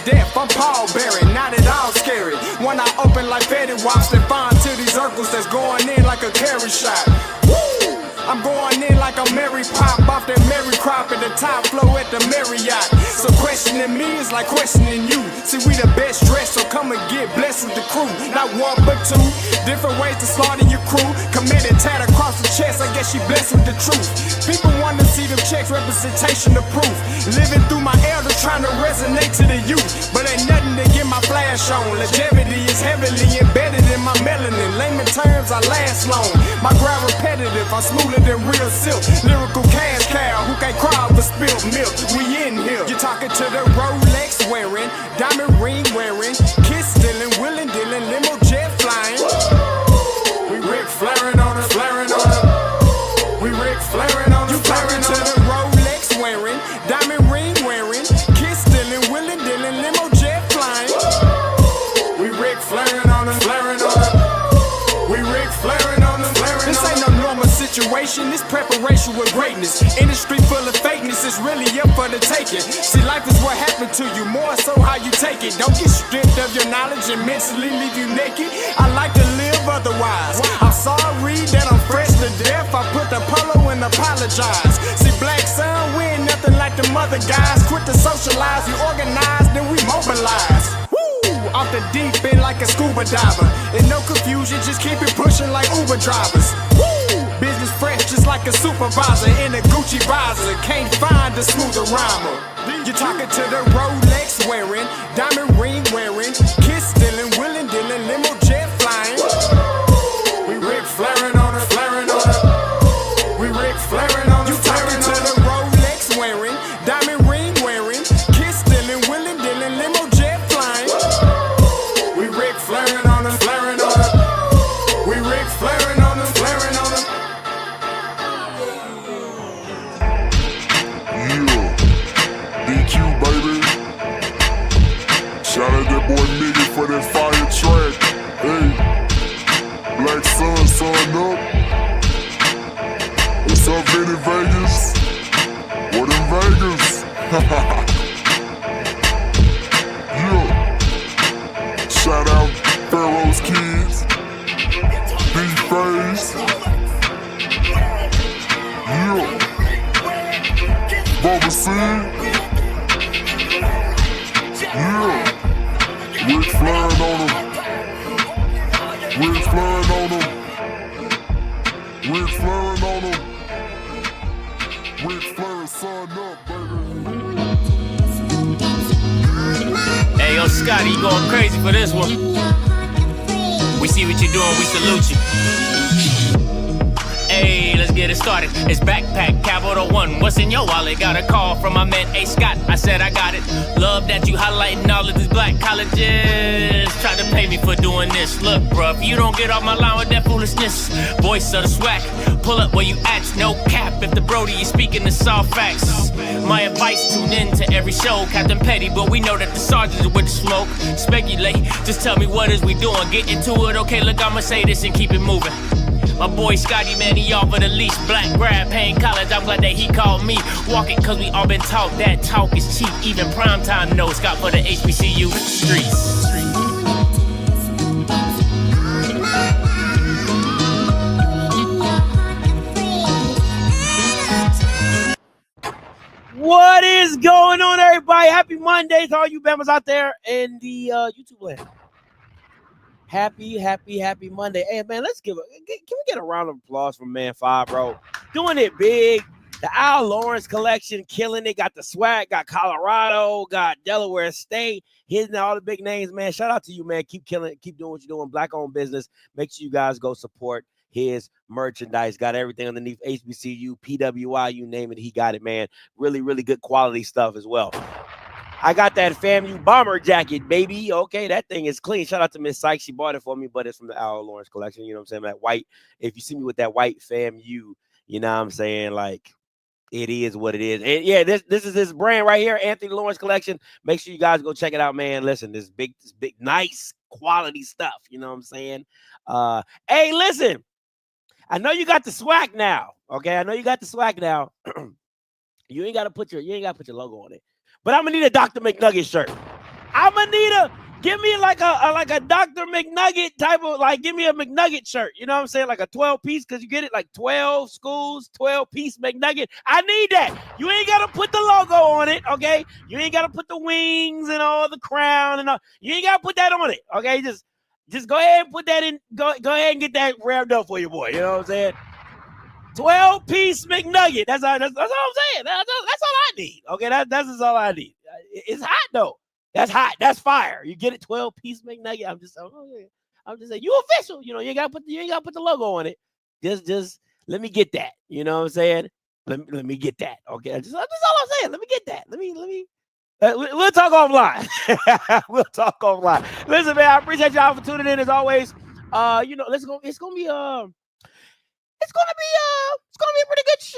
death, I'm Paul Bearing, not at all scary. When I open like Fetty Wops, they find to these circles that's going in like a carry shot. Woo! I'm going in like a Mary Pop off that Mary Crop at the top flow at the Marriott. So questioning me is like questioning you. See, we the best dressed, so come and get blessed with the crew. Not one but two, different ways to slaughter your crew. Committed tat across the chest, I guess she blessed with the truth. People want to see them checks, representation of proof. Living through my elders, trying to resonate to the youth. But ain't nothing to get my flash on. Longevity is heavily embedded in my melanin. Layman terms, I last long. My grind repetitive, I'm smoother than real silk. Lyrical cash cow who can't cry for spilled milk. We in here. You're talking to the Rolex wearing, diamond ring wearing, kiss stealing, willing dealing, limo jet flying. We Rick flaring on us, flaring on us. We Rick flaring on us. You talking to the Rolex wearing, diamond ring wearing, kiss stealing, willing dealing, limo jet flying. We Rick flaring on us, flaring on us. We Rick flaring on us, flaring on us. This ain't no normal situation, this preparation with greatness. Industry full of fakeness, it's really up for the taking. See, life is what happened to you, more so how you take it. Don't get stripped of your knowledge and mentally leave you naked. I like to live otherwise. I'm sorry that I'm fresh to death. I put the polo and apologize. See, Black Sun, we ain't nothing like the mother guys. Quit to socialize, we organize, then we mobilize. Off the deep end like a scuba diver. And no confusion, just keep it pushing like Uber drivers. Woo! Business fresh just like a supervisor in a Gucci visor. Can't find a smoother rhymer. You're talking to the Rolex wearing, diamond ring wearing, kiss stealing, willing dealing, limo jet flying. We Rick flaring on us, flaring on us. We Rick flaring on us. You talking to the Rolex wearing, diamond ring wearing, kiss stealing, willing dealing, limo jet flying. We Rick flaring on us, flaring on us. We Rick flaring on us, flaring on us. Yeah, DQ baby. Shout out that boy Nigga for that fire track. Hey, Black Sun, sun up. What's up, Vinny Vegas? What in Vegas? Yeah. Shout out Pharaoh's Kids, D-Phase, yeah, Bubba C, yeah, Rick flaring on them, Rick flaring on them, Rick flaring on them, Rick flaring, sun up, baby. Hey, yo, Scotty, you going crazy for this one. We see what you're doing, we salute you. Hey, let's get it started. It's Backpack, Capital One. What's in your wallet? Got a call from my man, A. Scott. I said I got it. Love that you highlighting all of these black colleges. Try to pay me for doing this. Look, bruh, if you don't get off my line with that foolishness, voice of the swag, pull up where you at, no cap. If the Brody is speaking the soft facts, my advice, tune in to every show. Captain Petty, but we know that the sergeants are with the smoke. Speculate, just tell me what is we doing. Get into it, okay, look, I'ma say this and keep it moving. My boy Scotty, man, he off of the leash. Black grad, paying college, I'm glad that he called me. Walking cause we all been taught that talk is cheap. Even primetime knows Scott for the HBCU streets. What is going on, everybody? Happy Monday to all you Bammers out there in the YouTube land. Happy Monday. Hey, man, can we get a round of applause for Man 5, bro? Doing it big. The Al Lawrence collection, killing it. Got the swag, got Colorado, got Delaware State, hitting all the big names, man. Shout out to you, man. Keep killing it. Keep doing what you're doing. Black-owned business. Make sure you guys go support his merchandise. Got everything underneath HBCU, PWI, you name it. He got it, man. Really, really good quality stuff as well. I got that FAMU bomber jacket, baby. Okay, that thing is clean. Shout out to Miss Sykes. She bought it for me, but it's from the Al Lawrence collection. You know what I'm saying? That white, if you see me with that white FAMU, you know what I'm saying? Like, it is what it is. And yeah, this is his brand right here, Anthony Lawrence collection. Make sure you guys go check it out, man. Listen, this big, nice quality stuff. You know what I'm saying? Hey, listen. I know you got the swag now. Okay, I know you got the swag now. You ain't gotta put your logo on it. But I'm gonna need a Dr. McNugget shirt. I'm gonna need give me like a Dr. McNugget type of, like, give me a McNugget shirt. You know what I'm saying? Like a 12-piece, because you get it like 12 schools, 12-piece McNugget. I need that. You ain't got to put the logo on it, okay? You ain't got to put the wings and all the crown and all. You ain't got to put that on it, okay? Just go ahead and put that in. Go ahead and get that revved up for your boy. You know what I'm saying? 12-piece McNugget. That's all I'm saying. That's all I need. Okay, that's just all I need. It's hot though. That's hot. That's fire. You get it, 12-piece McNugget. I'm just saying, you official. You know, you ain't got to put the logo on it. Just let me get that. You know what I'm saying? Let me get that. Okay, that's all I'm saying. Let me get that. Let me. We'll talk offline. We'll talk offline. Listen, man, I appreciate y'all for tuning in as always. You know, it's gonna be a pretty good show,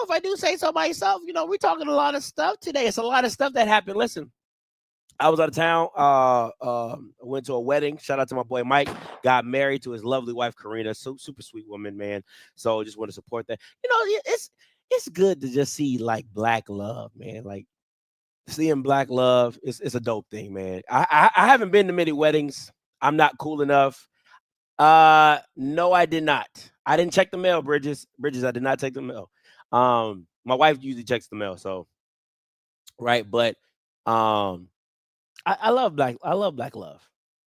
if I do say so myself. You know, we're talking a lot of stuff today. It's a lot of stuff that happened. Listen, I was out of town. Went to a wedding. Shout out to my boy Mike. Got married to his lovely wife Karina. Super sweet woman, man. So just want to support that. You know, it's good to just see like black love, man. Like seeing black love it's a dope thing, man. I haven't been to many weddings. I'm not cool enough. No, I did not. I didn't check the mail, Bridges. I did not check the mail. My wife usually checks the mail, so right. But I love black love.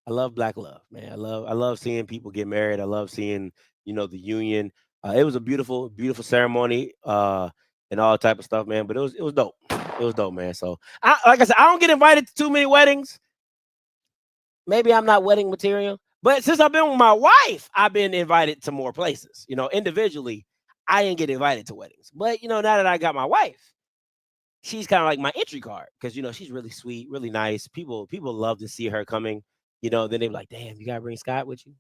I love black love, man. I love seeing people get married. I love seeing, you know, the union. It was a beautiful ceremony, and all type of stuff, man. But it was dope. It was dope, man. So like I said, I don't get invited to too many weddings. Maybe I'm not wedding material. But since I've been with my wife, I've been invited to more places. You know, individually, I didn't get invited to weddings. But, you know, now that I got my wife, she's kind of like my entry card because, you know, she's really sweet, really nice. People love to see her coming. You know, then they're like, damn, you got to bring Scott with you?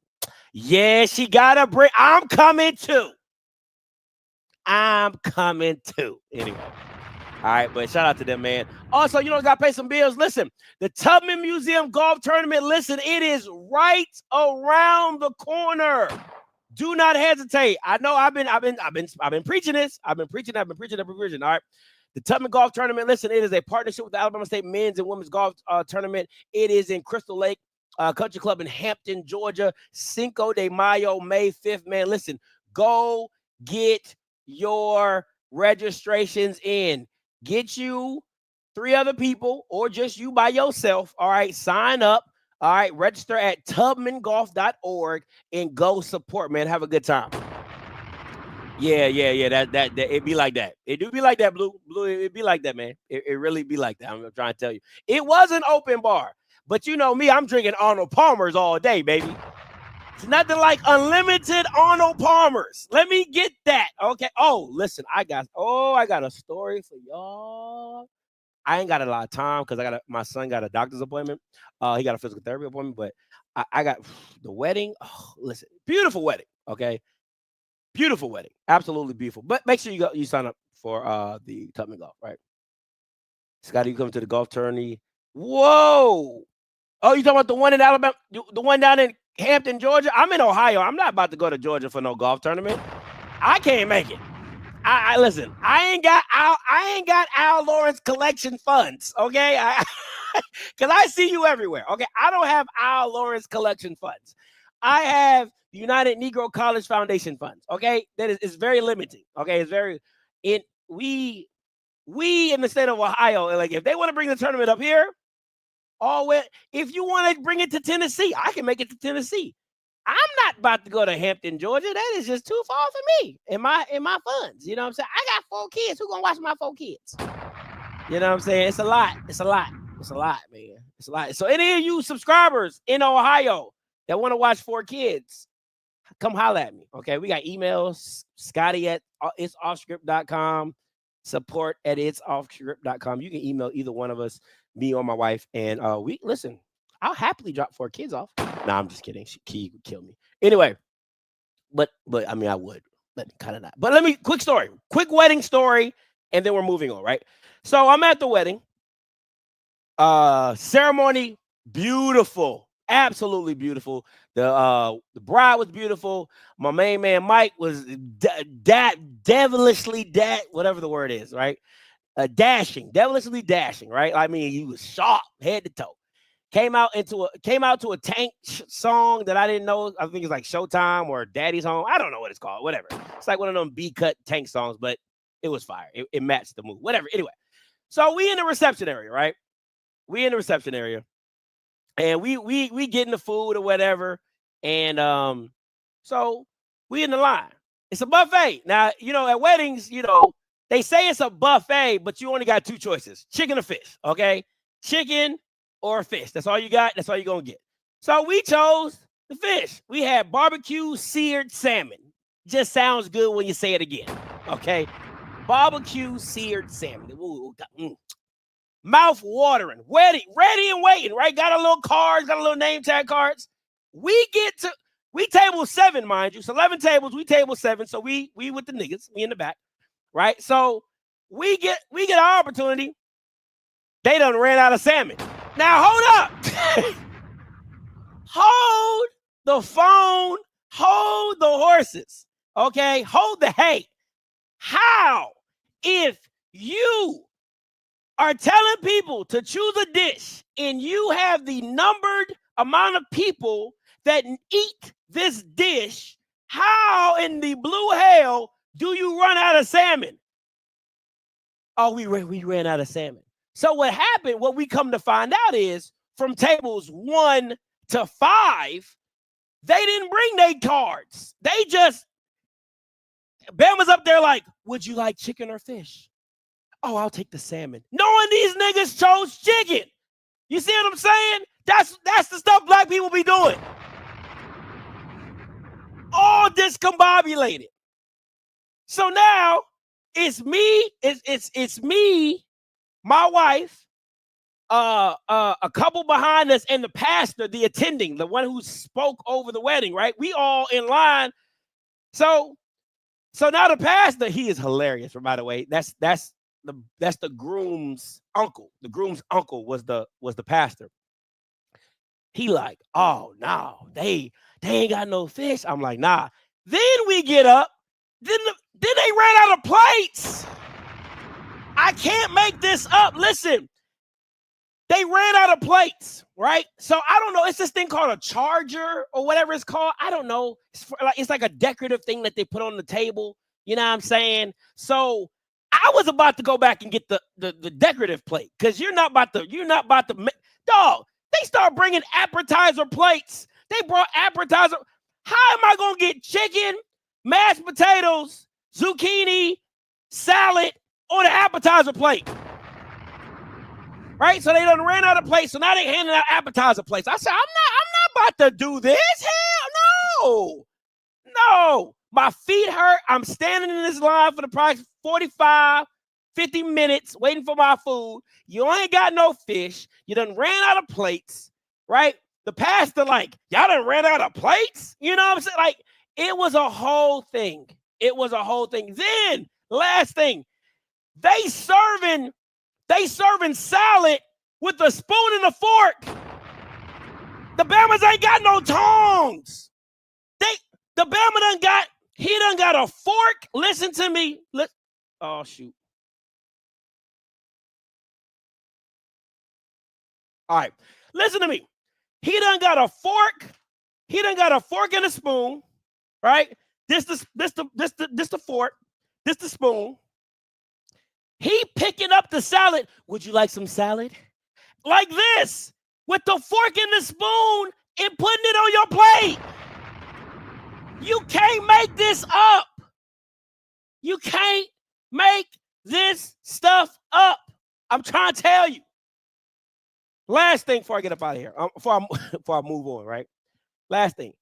Yeah, she got to bring. I'm coming too. Anyway. All right, but shout out to them, man. Also, you know, got to pay some bills. Listen, the Tubman Museum Golf Tournament, listen, it is right around the corner. Do not hesitate. I know I've been preaching this. I've been preaching. All right. The Tubman Golf Tournament, listen, it is a partnership with the Alabama State Men's and Women's Golf Tournament. It is in Crystal Lake Country Club in Hampton, Georgia, Cinco de Mayo, May 5th. Man, listen, go get your registrations in. Get you 3 other people or just you by yourself. All right, sign up. All right, register at tubmangolf.org and go support, man. Have a good time. Yeah. That it be like that. It do be like that, Blue. It be like that, man. It really be like that. I'm trying to tell you. It was an open bar, but you know me, I'm drinking Arnold Palmer's all day, baby. It's nothing like unlimited Arnold Palmer's. Let me get that. Okay. Oh, listen, I got a story for y'all. I ain't got a lot of time because my son got a doctor's appointment. He got a physical therapy appointment, but I got the wedding. Oh, listen, beautiful wedding. Okay. Beautiful wedding. Absolutely beautiful. But make sure you sign up for the Tubman Golf, right? Scotty, you come to the golf tourney. Whoa. Oh, you talking about the one in Alabama, the one down in Hampton, Georgia? I'm in Ohio. I'm not about to go to Georgia for no golf tournament. I can't make it. I listen. I ain't got Al Lawrence collection funds. Okay, because I see you everywhere. Okay, I don't have Al Lawrence collection funds. I have the United Negro College Foundation funds. Okay, that is very limiting. Okay, it's very we in the state of Ohio. Like if they want to bring the tournament up here. If you want to bring it to Tennessee, I can make it to Tennessee. I'm not about to go to Hampton, Georgia. That is just too far for me in my funds. You know what I'm saying? I got 4 kids. Who's gonna watch my 4 kids? You know what I'm saying? It's a lot, man. It's a lot. So any of you subscribers in Ohio that want to watch 4 kids, come holler at me. Okay, we got emails, Scotty at itsoffscript.com, support at itsoffscript.com. You can email either one of us, me or my wife, and listen, I'll happily drop 4 kids off. Nah, I'm just kidding. Key would kill me. Anyway, but I mean I would, but kind of not. But let me quick wedding story, and then we're moving on, right? So I'm at the wedding. Ceremony, beautiful, absolutely beautiful. The bride was beautiful. My main man Mike was devilishly whatever the word is, right? dashing, devilishly dashing, right? I mean, he was sharp, head to toe. Came out to a Tank song that I didn't know. I think it's like Showtime or Daddy's Home. I don't know what it's called. Whatever. It's like one of them B-cut Tank songs, but it was fire. It matched the move. Whatever. Anyway, so we in the reception area, right? We in the reception area, and we getting the food or whatever, and so we in the line. It's a buffet. Now, at weddings, they say it's a buffet, but you only got two choices: chicken or fish. Okay, chicken or fish. That's all you got. That's all you're going to get. So we chose the fish. We had barbecue seared salmon. Just sounds good when you say it again. Okay. Barbecue seared salmon. Ooh, mouth watering. Ready and waiting, right? Got a little cards, got a little name tag cards. We table 7, mind you. So 11 tables, we table 7. So we with the niggas, we in the back, right? So we get our opportunity. They done ran out of salmon. Now, hold up. Hold the phone. Hold the horses. Okay? Hold the hay. How, if you are telling people to choose a dish and you have the numbered amount of people that eat this dish, how in the blue hell do you run out of salmon? Oh, we ran out of salmon. So what happened, what we come to find out is from tables 1 to 5, they didn't bring their cards. They just, Bama's up there like, would you like chicken or fish? Oh, I'll take the salmon. Knowing these niggas chose chicken. You see what I'm saying? That's the stuff black people be doing. All discombobulated. So now it's me, it's me, my wife, a couple behind us, and the pastor, the attending, the one who spoke over the wedding, right? We all in line. So now the pastor, he is hilarious, by the way. That's the groom's uncle. The groom's uncle was the pastor. He like, oh no, they ain't got no fish. I'm like, nah. Then we get up. Then they ran out of plates. I can't make this up. Listen, they ran out of plates, right? So I don't know. It's this thing called a charger or whatever it's called. I don't know. It's like a decorative thing that they put on the table. You know what I'm saying? So I was about to go back and get the decorative plate because you're not about to. Dog. They start bringing appetizer plates. They brought appetizer. How am I gonna get chicken, mashed potatoes, zucchini, salad on an appetizer plate? Right? So they done ran out of plates. So now they handing out appetizer plates. I said, I'm not about to do this. Hell no. My feet hurt. I'm standing in this line for the price 45, 50 minutes waiting for my food. You ain't got no fish. You done ran out of plates, right? The pastor like, y'all done ran out of plates? You know what I'm saying? Like, it was a whole thing. It was a whole thing. Then, last thing, they serving salad with a spoon and a fork. The Bamas ain't got no tongs. The Bama done got a fork. Listen to me. Oh, shoot. All right. Listen to me. He done got a fork. He done got a fork and a spoon, right? This the fork. This the spoon. He picking up the salad. Would you like some salad? Like this, with the fork and the spoon and putting it on your plate. You can't make this up. You can't make this stuff up. I'm trying to tell you. Last thing before I get up out of here, before I move on, right? Last thing.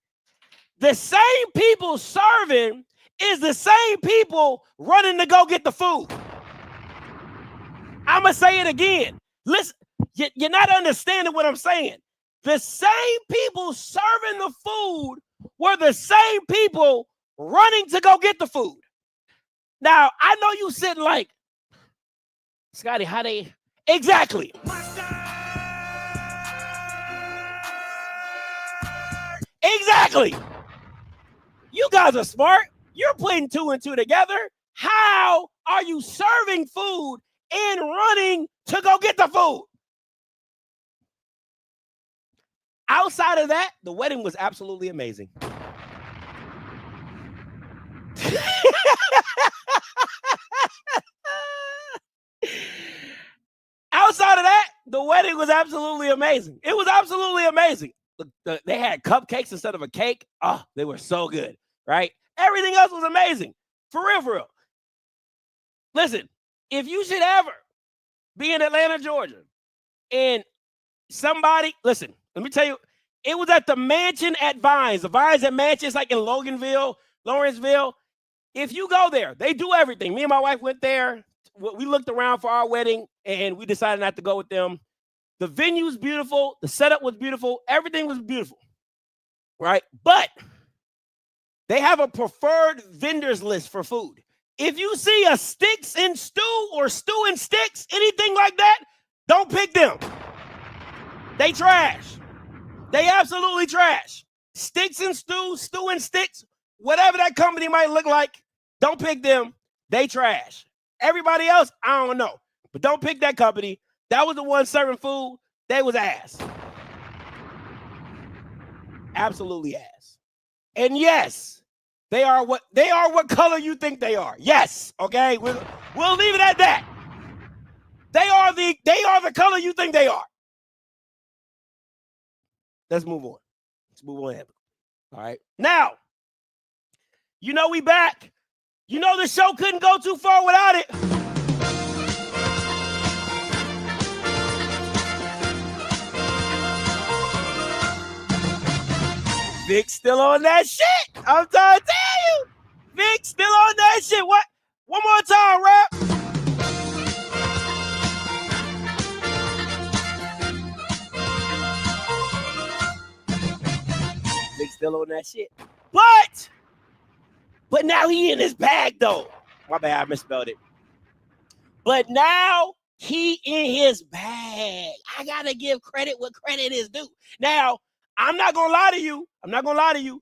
The same people serving is the same people running to go get the food. I'm going to say it again. Listen, you're not understanding what I'm saying. The same people serving the food were the same people running to go get the food. Now, I know you sitting like, Scotty, how they... Exactly. Exactly. You guys are smart. You're putting 2 and 2 together. How are you serving food and running to go get the food. Outside of that, the wedding was absolutely amazing. Outside of that, the wedding was absolutely amazing. It was absolutely amazing. They had cupcakes instead of a cake. Oh, they were so good, right? Everything else was amazing. For real, for real. Listen, if you should ever be in Atlanta, Georgia, and somebody, listen, let me tell you, it was at the mansion at Vines. The Vines at Mansions, like in Lawrenceville. If you go there, they do everything. Me and my wife went there. We looked around for our wedding, and we decided not to go with them. The venue's beautiful. The setup was beautiful. Everything was beautiful, right? But they have a preferred vendors list for food. If you see a sticks and stew or stew and sticks, anything like that, don't pick them. They trash. They absolutely trash. Sticks and stew, stew and sticks, whatever that company might look like, don't pick them. They trash. Everybody else, I don't know. But don't pick that company. That was the one serving food. They was ass. Absolutely ass. And yes, they are what color you think they are. Yes, okay? We'll leave it at that. They are the color you think they are. Let's move on. All right. Now, you know we back. You know the show couldn't go too far without it. Vick still on that shit. I'm trying to tell you. Vick still on that shit. What? One more time, rap. Vick still on that shit. But now he in his bag, though. My bad, I misspelled it. But now he in his bag. I got to give credit what credit is due. Now, I'm not going to lie to you.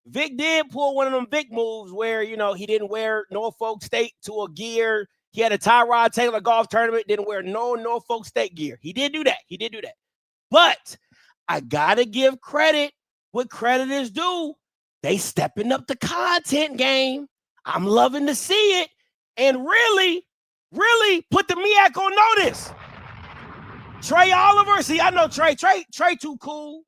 Vick did pull one of them Vick moves where, you know, he didn't wear Norfolk State to a gear. He had a Tyrod Taylor golf tournament, didn't wear no Norfolk State gear. He did do that. But I got to give credit what credit is due. They stepping up the content game. I'm loving to see it. And really, really put the MEAC on notice. Trey Oliver. See, I know Trey too cool.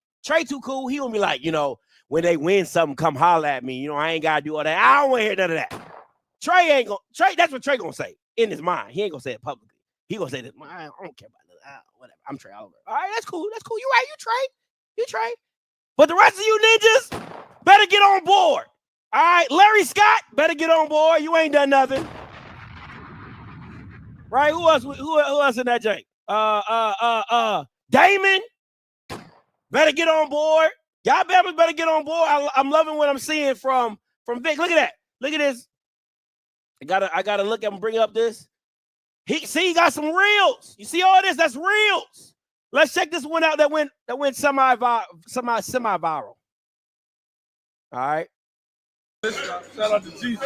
He gonna be like, you know, when they win something, come holler at me. You know, I ain't gotta do all that. I don't want to hear none of that. Trey, that's what Trey gonna say in his mind. He ain't gonna say it publicly. He gonna say this. I don't care about that. Whatever. I'm Trey Oliver. All right, that's cool. You right. You Trey. But the rest of you ninjas better get on board. All right, Larry Scott better get on board. You ain't done nothing. Right? Who else in that jank? Damon better get on board. Y'all better get on board. I'm loving what I'm seeing from Vick. Look at that. Look at this. I gotta look at him, bring up this. He got some reels. You see all this? That's reels. Let's check this one out that went semi-viral. All right. Shout out to Jeezy.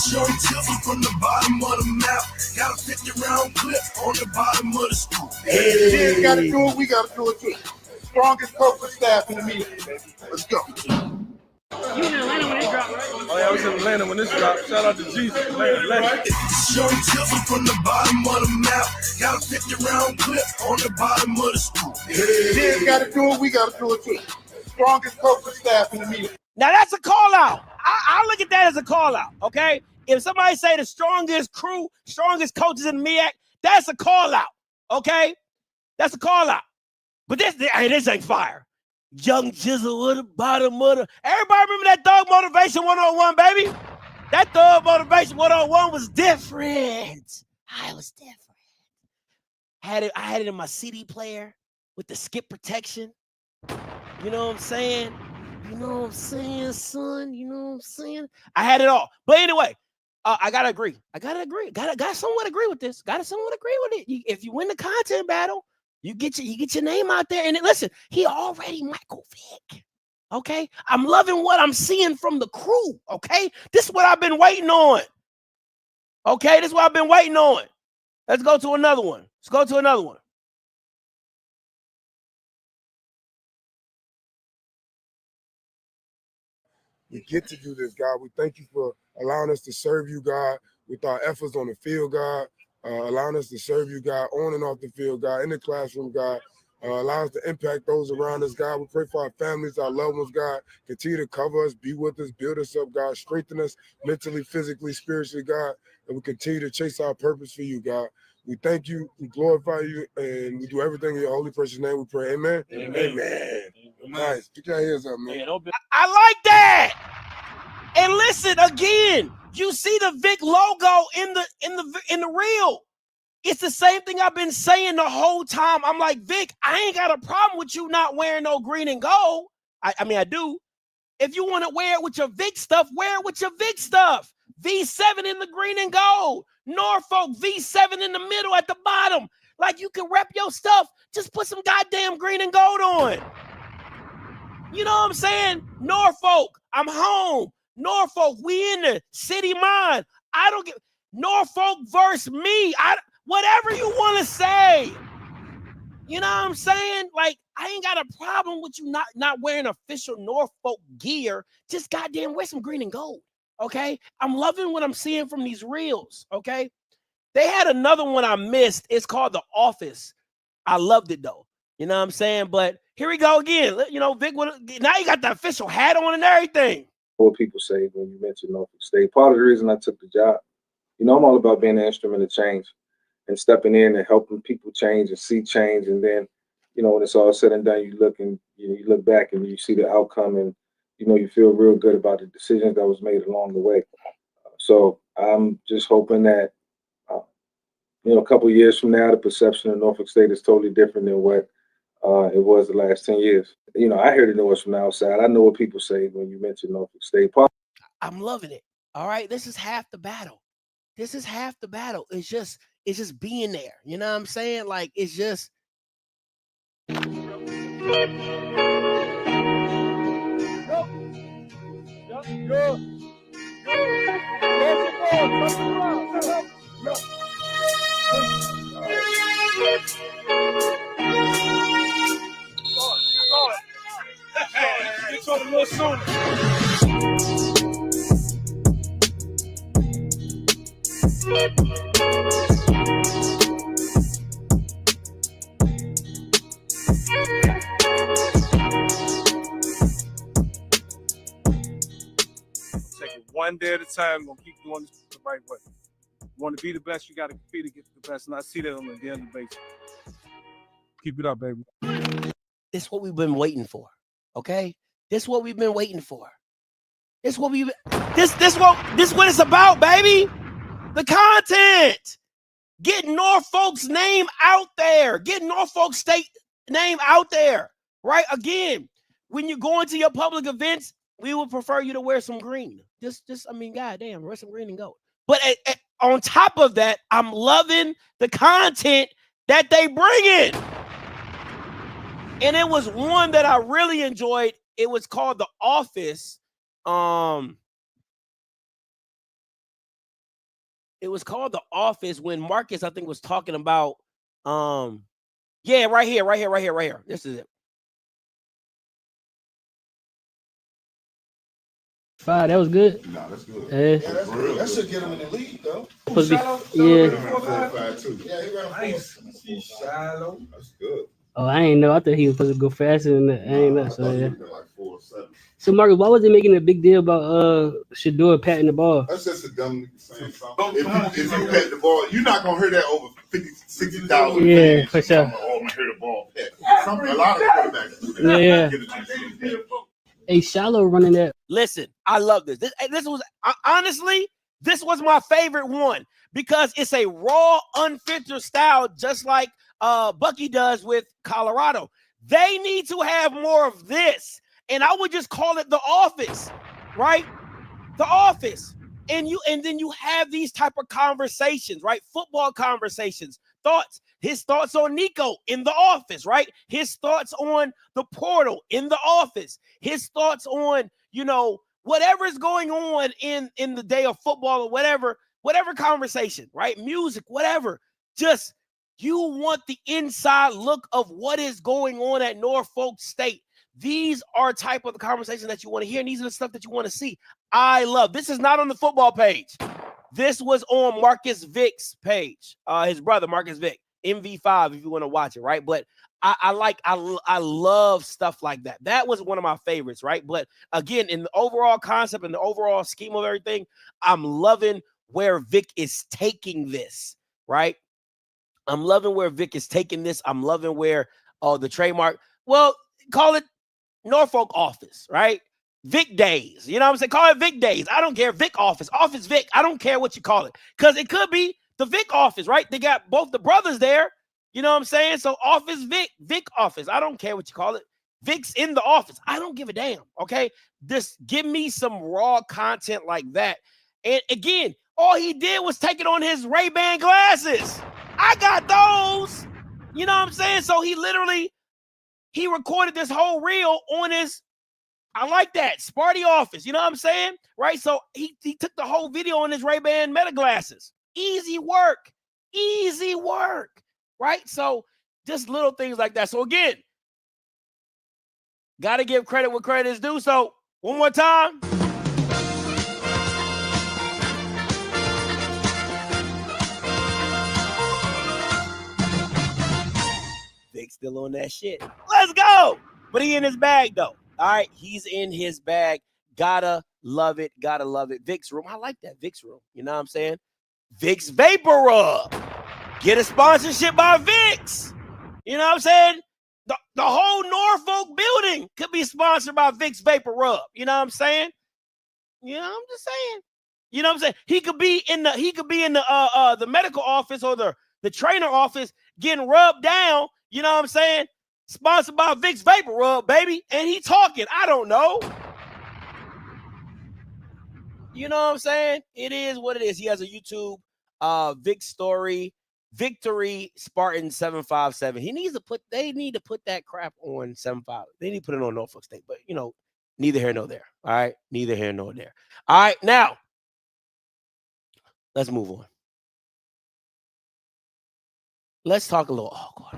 Shorty tells me from the bottom of the map. Got a 50-round clip on the bottom of the stool. Hey. Gotta do it, we gotta do it too. Strongest corporate staff in the media, baby. Let's go. You in Atlanta when this dropped, right? Oh, yeah, I was in Atlanta when this dropped. Shout out to Jeezy. Shorty tells me from the bottom of the map. Got a 50-round clip on the bottom of the stool. Hey. Gotta do it, we gotta do it too. Strongest corporate staff in the media. Now that's a call out. I look at that as a call out. Okay, if somebody say the strongest crew, strongest coaches in the MEAC, that's a call out. Okay, that's a call out. But this ain't fire. Young Jizzle with the bottom of the. Everybody remember that Thug Motivation 101, baby? That Thug Motivation 101 was different. I was different. I had it in my CD player with the skip protection. You know what I'm saying? You know what I'm saying, son? You know what I'm saying? I had it all. But anyway, I gotta agree. Gotta somewhat agree with this. Gotta somewhat agree with it. If you win the content battle, you get your name out there. And listen, he already Michael Vick. Okay? I'm loving what I'm seeing from the crew. Okay? This is what I've been waiting on. Okay? This is what I've been waiting on. Let's go to another one. Let's go to another one. We get to do this, God. We thank you for allowing us to serve you, God, with our efforts on the field, God, allowing us to serve you, God, on and off the field, God, in the classroom, God, allow us to impact those around us, God. We pray for our families, our loved ones, God. Continue to cover us, be with us, build us up, God. Strengthen us mentally, physically, spiritually, God. And we continue to chase our purpose for you, God. We thank you, we glorify you, and we do everything in your holy precious name. We pray, amen. Amen. Amen. Nice. Put your hands up, man. I like that. And listen, again, you see the Vick logo in the reel. It's the same thing I've been saying the whole time. I'm like, Vick, I ain't got a problem with you not wearing no green and gold. I mean, I do. If you want to wear it with your Vick stuff, wear it with your Vick stuff. V7 in the green and gold. Norfolk V7 in the middle at the bottom. Like, you can rep your stuff. Just put some goddamn green and gold on. You know what I'm saying? Norfolk, I'm home. Norfolk, we in the city mind. I don't get Norfolk versus me. Whatever you want to say. You know what I'm saying? Like, I ain't got a problem with you not wearing official Norfolk gear. Just goddamn wear some green and gold. Okay? I'm loving what I'm seeing from these reels. Okay? They had another one I missed. It's called The Office. I loved it though. You know what I'm saying? But here we go again. You know, Vick, now you got the official hat on and everything. What people say when you mention Norfolk State. Part of the reason I took the job, you know, I'm all about being an instrument of change and stepping in and helping people change and see change. And then, you know, when it's all said and done, you look back and you see the outcome, and you know, you feel real good about the decisions that was made along the way. So I'm just hoping that, you know, a couple of years from now, the perception of Norfolk State is totally different than what it was the last 10 years. You know, I hear the noise from the outside. I know what people say when you mention Norfolk State. I'm loving it. All right. This is half the battle. This is half the battle. It's just being there. You know what I'm saying? Like, it's just. It's on a little sooner. Take it one day at a time. We're gonna keep doing this the right way. You want to be the best, you got to compete to get the best, and I see that on the daily basis. Keep it up, baby. This is what we've been waiting for. Okay, this is what we've been waiting for. This what it's about, baby. The content. Get Norfolk's name out there. Get Norfolk State name out there. Right? Again, when you're going to your public events, we would prefer you to wear some green. I mean, goddamn, wear some green and gold. But on top of that, I'm loving the content that they bring in. And it was one that I really enjoyed. It was called The Office. It was called The Office when Marcus, I think, was talking about, yeah, right here. This is it. That was good. Nah, that's good. Yeah, That's good. That should get him in the league, though. Supposed to be, Yeah, he ran Shallow. That's good. Oh, I ain't know. I thought he was supposed to go faster than that. I ain't know. So yeah. Like 4.7. So Marcus, why was they making a big deal about Shador patting the ball? That's just a dumb saying something. If you pat the ball, you're not gonna hear that over 50, 60,000. Yeah, for sure. Oh, I'm gonna hear the ball pat. A lot of quarterbacks do that. Yeah. Hey, Shallow running that. Listen, I love this. This was honestly, this was my favorite one because it's a raw, unfiltered style, just like Bucky does with Colorado. They need to have more of this, and I would just call it The Office, right? The Office, and then you have these type of conversations, right? Football conversations, thoughts. His thoughts on Nico in The Office, right? His thoughts on the portal in The Office. His thoughts on, you know, whatever's going on in the day of football or whatever conversation, right? Music, whatever. just you want the inside look of what is going on at Norfolk State. These are type of the conversation that you want to hear, and these are the stuff that you want to see. I love. This is not on the football page. This was on Marcus Vick's page. His brother, Marcus Vick, MV5, if you want to watch it, right? But I love stuff like that. That was one of my favorites, right? But again, in the overall concept and the overall scheme of everything, I'm loving where Vick is taking this, right? I'm loving where Vick is taking this. I'm loving where the trademark, well, call it Norfolk office, right? Vick days. You know what I'm saying? Call it Vick days. I don't care. Vick office. Office Vick. I don't care what you call it. Because it could be the Vick office, right? They got both the brothers there. You know what I'm saying? So office Vick. Vick office. I don't care what you call it. Vick's in the office. I don't give a damn. Okay? Just give me some raw content like that. And again, all he did was take it on his Ray-Ban glasses. I got those. You know what I'm saying? So he recorded this whole reel on his, I like that, Sparty office. You know what I'm saying? Right? So he took the whole video on his Ray-Ban Meta glasses. Easy work. Easy work. Right? So just little things like that. So again, got to give credit where credit is due. So one more time. Vick's still on that shit. Let's go. But he in his bag, though. All right, he's in his bag. Gotta love it. Gotta love it. Vick's room. I like that. Vick's room. You know what I'm saying? Vick's Vapor Rub. Get a sponsorship by Vick's. You know what I'm saying? The whole Norfolk building could be sponsored by Vick's Vapor Rub. You know what I'm saying? You know, I'm just saying. You know what I'm saying? He could be in the medical office or the trainer office getting rubbed down. You know what I'm saying? Sponsored by Vick's Vapor Rub, baby. And he talking. I don't know. You know what I'm saying? It is what it is. He has a YouTube, Vick Story, Victory Spartan 757. They need to put that crap on 75. They need to put it on Norfolk State. But, you know, neither here nor there. All right? Neither here nor there. All right, now, let's move on. Let's talk a little Alcorn.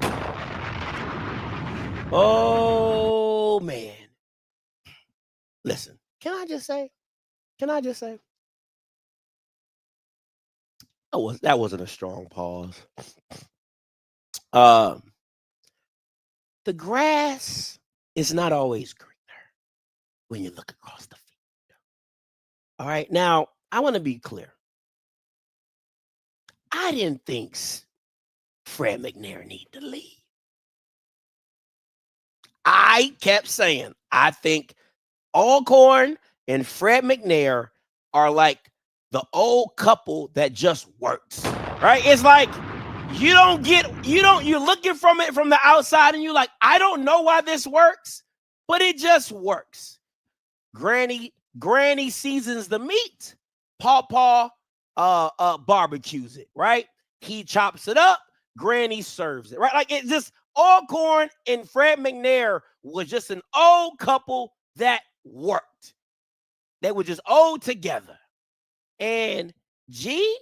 Oh, man. Listen, can I just say? That wasn't a strong pause. The grass is not always greener when you look across the field. All right. Now, I want to be clear. I didn't think Frat McNair needed to leave. I kept saying, I think Alcorn and Frat McNair are like the old couple that just works, right? It's like you're looking from it from the outside and you're like, I don't know why this works, but it just works. Granny seasons the meat. Pawpaw barbecues it, right? He chops it up. Granny serves it, right? Like it's just Alcorn and Frat McNair was just an old couple that worked. They were just old together. And G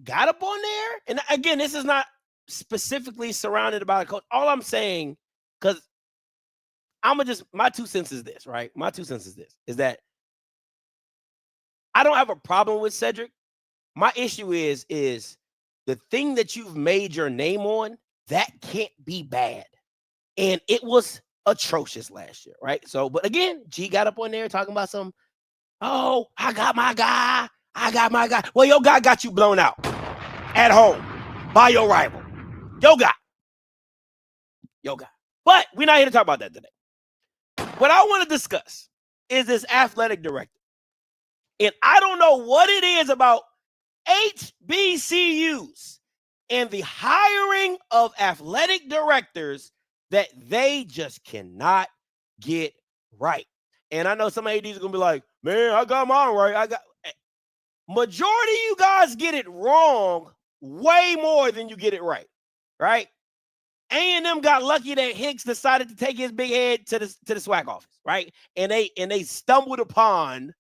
got up on there. And again, this is not specifically surrounded by a coach. All I'm saying, because my 2 cents is this, right? My 2 cents is this, is that I don't have a problem with Cedric. My issue is the thing that you've made your name on, that can't be bad. And it was atrocious last year, right? So, but again, G got up on there talking about some, oh, I got my guy. Well, your guy got you blown out at home by your rival. Your guy. But we're not here to talk about that today. What I want to discuss is this athletic director. And I don't know what it is about HBCUs and the hiring of athletic directors that they just cannot get right. And I know some ADs are going to be like, man, I got mine right. Majority of you guys get it wrong way more than you get it right, right? A&M got lucky that Hicks decided to take his big head to the SWAC office, right? And they stumbled upon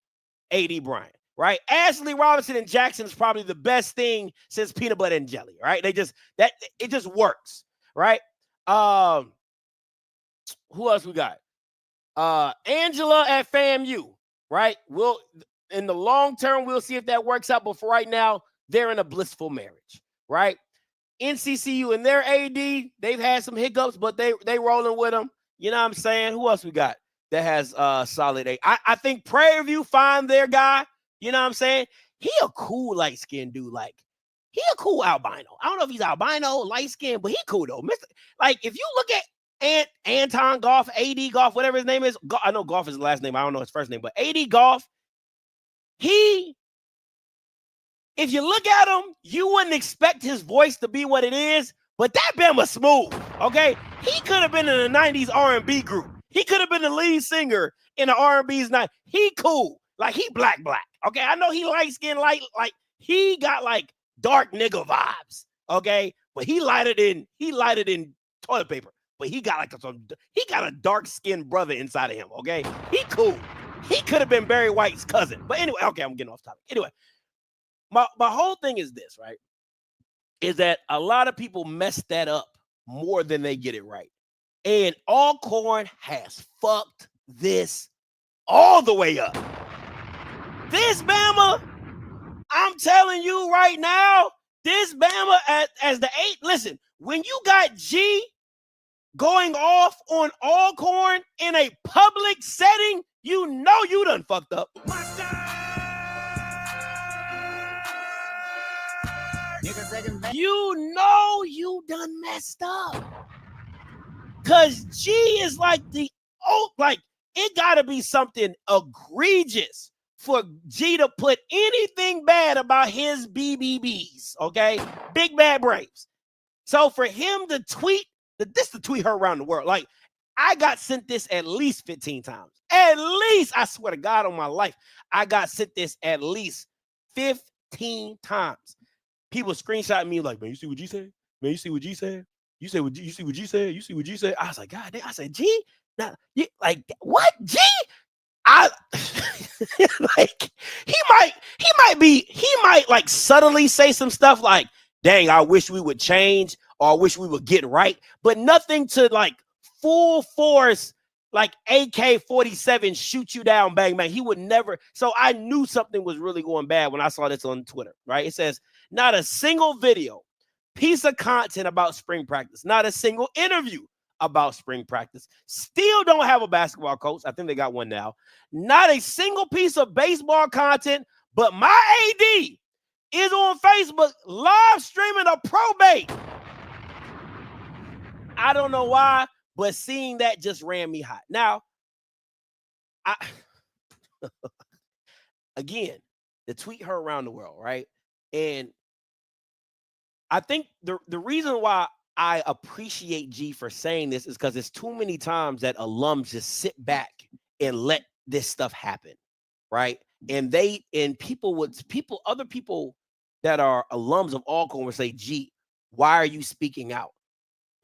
A.D. Bryant, right? Ashley Robinson and Jackson is probably the best thing since peanut butter and jelly, right? It just works, right? Who else we got? Angela at FAMU, right? In the long term, we'll see if that works out. But for right now, they're in a blissful marriage, right? NCCU and their AD, they've had some hiccups, but they rolling with them. You know what I'm saying? Who else we got that has solid A? I think Prairie View find their guy. You know what I'm saying? He a cool light-skinned dude. Like, he a cool albino. I don't know if he's albino, light-skinned, but he cool though. Like, if you look at Anton Goff, AD Goff, whatever his name is. I know Goff is his last name. I don't know his first name, but AD Goff, if you look at him, you wouldn't expect his voice to be what it is, but that Bama smooth, okay? He could have been in a 90s R&B group. He could have been the lead singer in the R&B's night. He cool. Like, he black, okay? I know he light-skinned, like he got, like, dark nigga vibes, okay? But he lighted in toilet paper. But he got a dark-skinned brother inside of him, okay? He cool. He could have been Barry White's cousin. But anyway, okay, I'm getting off topic. Anyway, my whole thing is this, right? Is that a lot of people mess that up more than they get it right. And Alcorn has fucked this all the way up. This Bama, I'm telling you right now, this Bama as the 8, listen, when you got G going off on Alcorn in a public setting, you know you done fucked up. You know you done messed up. Cause G is like it gotta be something egregious for G to put anything bad about his BBBs, okay? Big Bad Braves. So for him to tweet, to tweet her around the world, like, I got sent this at least 15 times. At least, I swear to God on my life, I got sent this at least 15 times. People screenshotting me like, man, you see what G said? Man, you see what G said? You see what G said? You see what G said? I was like, God damn. I said, G? Now, like, what? G? Like, he might like subtly say some stuff like, dang, I wish we would change, or I wish we would get right, but nothing to like full force, like AK-47 shoot you down, bang, bang. He would never. So I knew something was really going bad when I saw this on Twitter, right? It says, not a single video, piece of content about spring practice, not a single interview about spring practice. Still don't have a basketball coach. I think they got one now. Not a single piece of baseball content, but my AD is on Facebook live streaming a probate. I don't know why, but seeing that just ran me hot. Now, again, to tweet her around the world, right? And I think the reason why I appreciate G for saying this is because it's too many times that alums just sit back and let this stuff happen, right? And other people that are alums of Alcorn would say, G, why are you speaking out?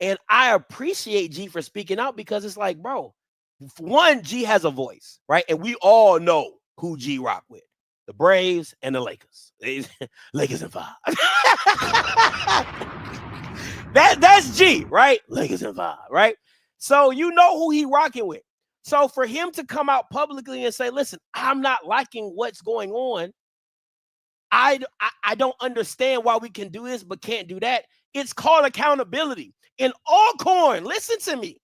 And I appreciate G for speaking out because it's like, bro, one, G has a voice, right? And we all know who G rock with. The Braves and the Lakers. Lakers in 5. That's G, right? Lakers in 5, right? So you know who he rocking with. So for him to come out publicly and say, listen, I'm not liking what's going on. I don't understand why we can do this but can't do that. It's called accountability. And Alcorn, listen to me.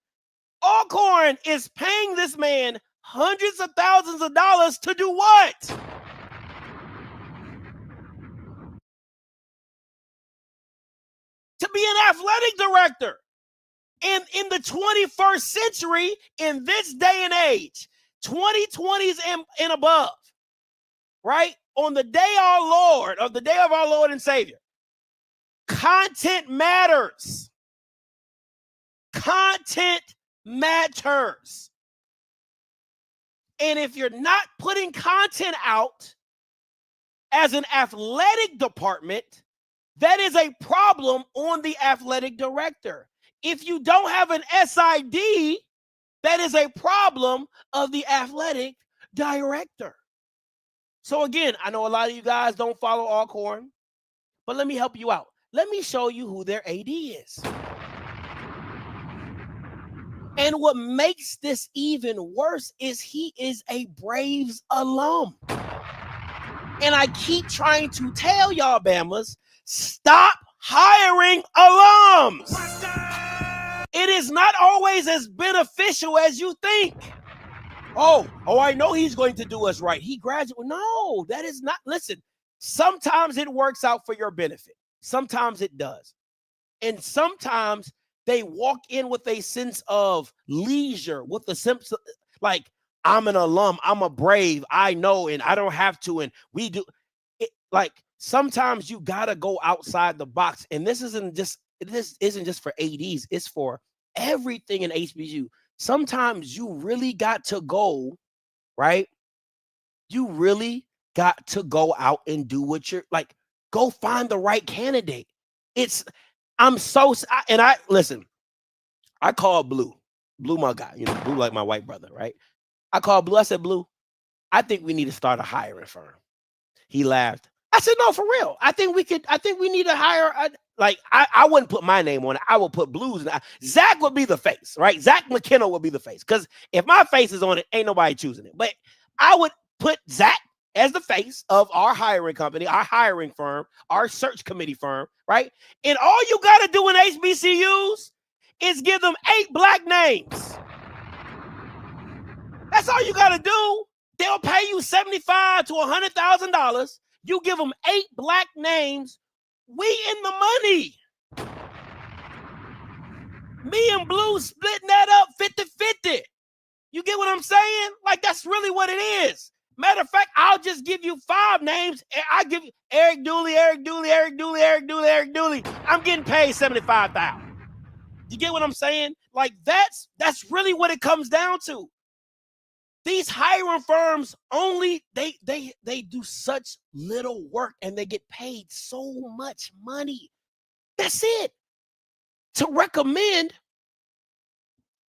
Alcorn is paying this man hundreds of thousands of dollars to do what? To be an athletic director. And in the 21st century, in this day and age, 2020s and above, right? On the day of our Lord and Savior, content matters. Content matters. And if you're not putting content out as an athletic department, that is a problem on the athletic director. If you don't have an SID, that is a problem of the athletic director. So again, I know a lot of you guys don't follow Alcorn, but let me help you out. Let me show you who their AD is. And what makes this even worse is he is a Braves alum. And I keep trying to tell y'all, Bamas, stop hiring alums. It is not always as beneficial as you think. Oh, I know he's going to do us right. He graduated. No, that is not. Listen, sometimes it works out for your benefit. Sometimes it does. And sometimes they walk in with a sense of leisure, with a sense of, like, I'm an alum, I'm a Brave, I know, and I don't have to, and we do. Like, sometimes you got to go outside the box. And this isn't just for ADs, it's for everything in HBCU. Sometimes you really got to go, right? You really got to go out and do what you're like, go find the right candidate. Listen, I called Blue my guy, Blue like my white brother, right? I called Blue, I said, Blue, I think we need to start a hiring firm. He laughed. I said, no, for real. I think we need to hire, I wouldn't put my name on it. I would put Blue's. Zach would be the face, right? Zach McKenna would be the face. Because if my face is on it, ain't nobody choosing it. But I would put Zach as the face of our hiring company, our hiring firm, our search committee firm, right? And all you got to do in HBCUs is give them 8 black names. That's all you got to do. They'll pay you $75,000 to $100,000. You give them 8 black names. We in the money. Me and Blue splitting that up 50-50. You get what I'm saying? Like, that's really what it is. Matter of fact, I'll just give you 5 names. And I give you Eric Dooley. I'm getting paid $75,000. You get what I'm saying? Like, that's really what it comes down to. These hiring firms they do such little work and they get paid so much money. That's it. To recommend,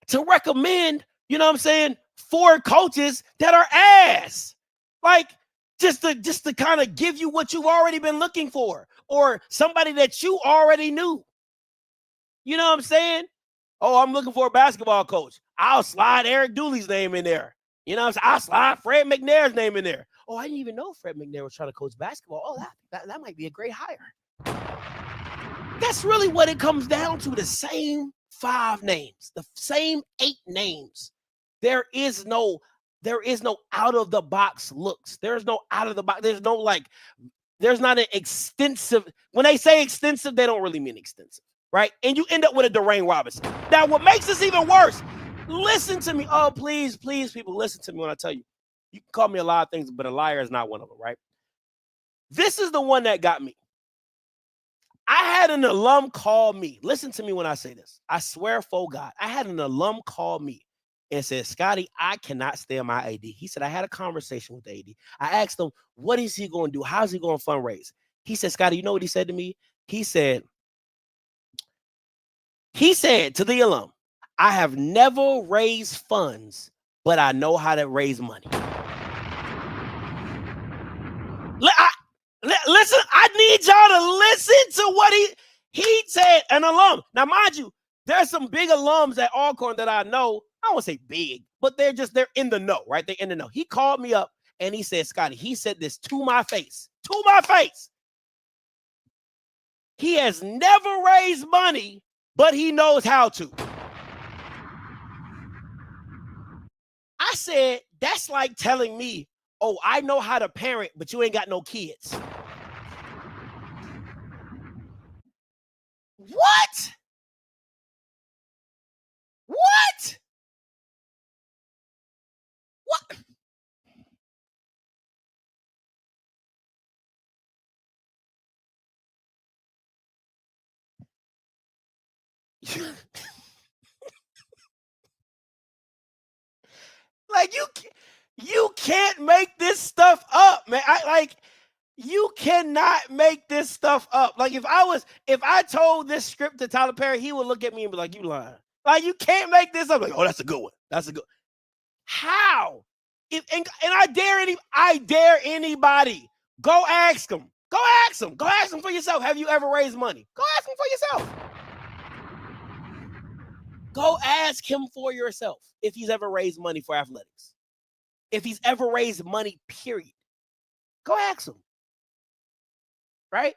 you know what I'm saying, 4 coaches that are ass. Like, just to kind of give you what you've already been looking for, or somebody that you already knew. You know what I'm saying? Oh, I'm looking for a basketball coach. I'll slide Eric Dooley's name in there. You know what I'm saying? I'll slide Fred McNair's name in there. Oh, I didn't even know Fred McNair was trying to coach basketball. Oh, that might be a great hire. That's really what it comes down to, the same 5 names, the same 8 names. There is no out of the box looks. There's no out of the box. There's not an extensive. When they say extensive, they don't really mean extensive, right? And you end up with a Dwayne Robinson. Now, what makes this even worse, listen to me. Oh, please, people, listen to me when I tell you. You can call me a lot of things, but a liar is not one of them, right? This is the one that got me. I had an alum call me. Listen to me when I say this. I swear for God, I had an alum call me and said, Scotty, I cannot stay on my AD. He said, I had a conversation with the AD. I asked him, what is he going to do? How's he going to fundraise? He said, Scotty, you know what he said to me? He said to the alum, I have never raised funds, but I know how to raise money. Listen, I need y'all to listen to what he said, an alum. Now, mind you, there's some big alums at Alcorn that I know. I don't want to say big, but they're in the know, right? They're in the know. He called me up and he said, Scotty, he said this to my face. He has never raised money, but he knows how to. I said, that's like telling me, oh, I know how to parent, but you ain't got no kids. What? Like, you can't make this stuff up, man. You cannot make this stuff up. Like, if I told this script to Tyler Perry, he would look at me and be like, you lying. Like, you can't make this up. Like, oh, that's a good one. How? And I dare anybody. Go ask them. Go ask them. Go ask them for yourself. Have you ever raised money? Go ask them for yourself. Go ask him for yourself if he's ever raised money for athletics. If he's ever raised money, period. Go ask him. Right?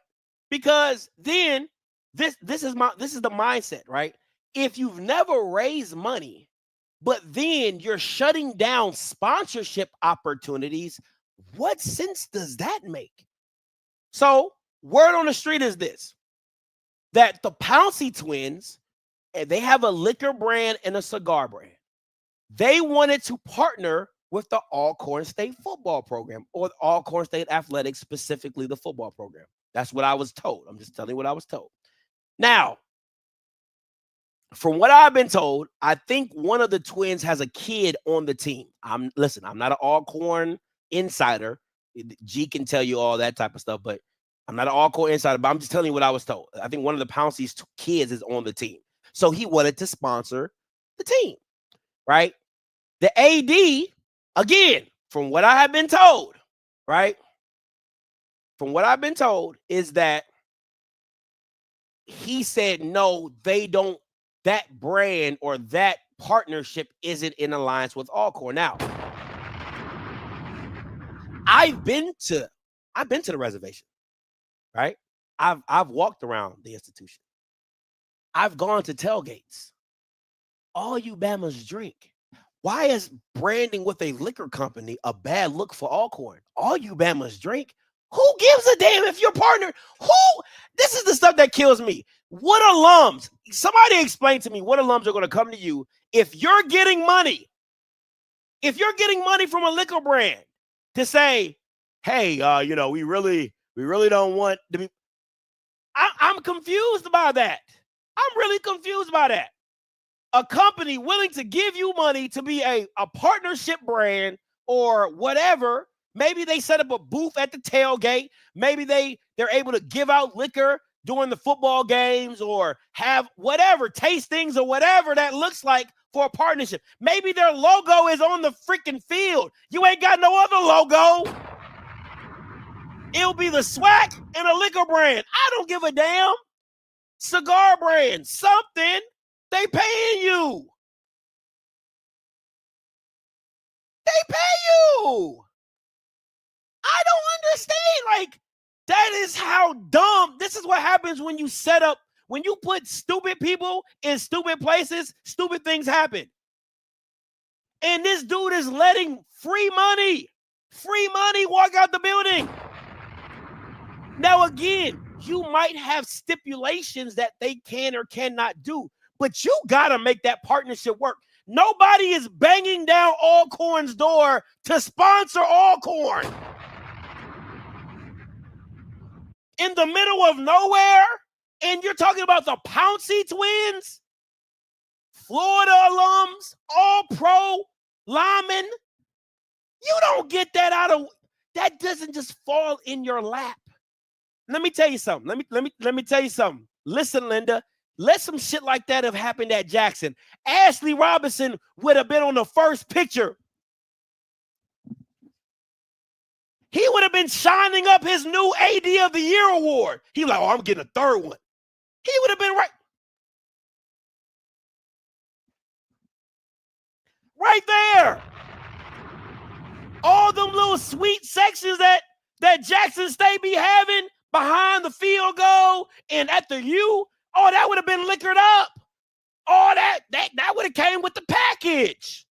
Because then this is the mindset, right? If you've never raised money, but then you're shutting down sponsorship opportunities, what sense does that make? So, word on the street is this, that the Pouncey twins, they have a liquor brand and a cigar brand. They wanted to partner with the Alcorn State football program, or the Alcorn State Athletics, specifically the football program. That's what I was told. I'm just telling you what I was told. Now, from what I've been told, I think one of the twins has a kid on the team. I'm not an Alcorn insider. G can tell you all that type of stuff, but I'm not an Alcorn insider, but I'm just telling you what I was told. I think one of the Pouncey's kids is on the team. So he wanted to sponsor the team, right? The AD, again, from what I have been told, right? From what I've been told is that he said, no, they don't, that brand or that partnership isn't in alliance with Alcorn. Now, I've been to the reservation, right? I've walked around the institution. I've gone to tailgates. All you Bamas drink. Why is branding with a liquor company a bad look for Alcorn? All you Bamas drink. Who gives a damn if you're partner? This is the stuff that kills me. What alums? Somebody explain to me what alums are going to come to you if you're getting money. If you're getting money from a liquor brand to say, hey, we really don't want to be. I'm confused by that. I'm really confused by that. A company willing to give you money to be a partnership brand or whatever. Maybe they set up a booth at the tailgate. Maybe they're able to give out liquor during the football games or have whatever, tastings or whatever that looks like for a partnership. Maybe their logo is on the freaking field. You ain't got no other logo. It'll be the swag and a liquor brand. I don't give a damn. Cigar brand, something. They paying you. They pay you. I don't understand. Like, that is how dumb. This is what happens when you when you put stupid people in stupid places, stupid things happen. And this dude is letting free money walk out the building. Now, again, you might have stipulations that they can or cannot do, but you got to make that partnership work. Nobody is banging down Alcorn's door to sponsor Alcorn. In the middle of nowhere, and you're talking about the Pouncey twins, Florida alums, all-pro linemen. You don't get that that doesn't just fall in your lap. Let me tell you something. Let me tell you something. Listen, Linda, let some shit like that have happened at Jackson. Ashley Robinson would have been on the first picture. He would have been shining up his new AD of the Year award. He was like, oh, I'm getting a third one. He would have been right there. All them little sweet sections that Jackson State be having behind the field goal and at the U, oh, that would have been liquored up. All that would have came with the package.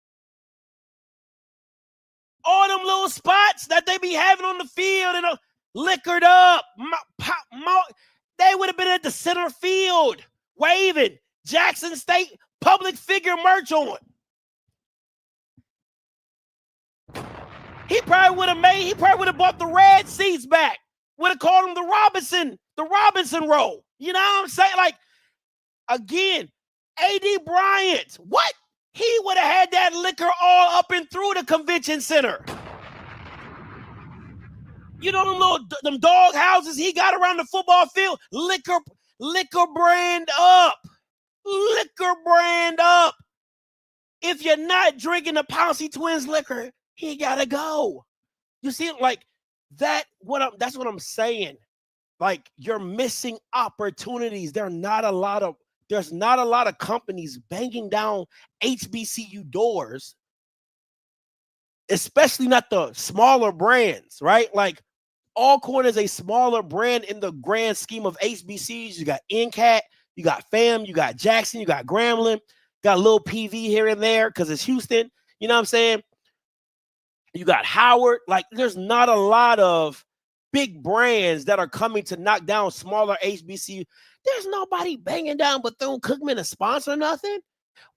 All them little spots that they be having on the field and liquored up. They would have been at the center field waving Jackson State public figure merch on. He probably would have bought the red seats back. Would have called him the Robinson row. You know what I'm saying? Like, again, A.D. Bryant, what? He would have had that liquor all up and through the convention center. You know them dog houses he got around the football field? Liquor brand up. Liquor brand up. If you're not drinking the Pouncey Twins liquor, he gotta go. You see it like that? That's what I'm saying. Like, you're missing opportunities. There's not a lot of companies banging down HBCU doors, especially not the smaller brands, right? Like, Alcorn is a smaller brand in the grand scheme of HBCUs. You got UNCUT, you got FAM, you got Jackson, you got Grambling, got a little PV here and there because it's Houston. You know what I'm saying? You got Howard. Like, there's not a lot of big brands that are coming to knock down smaller HBCU. There's nobody banging down Bethune-Cookman to sponsor nothing.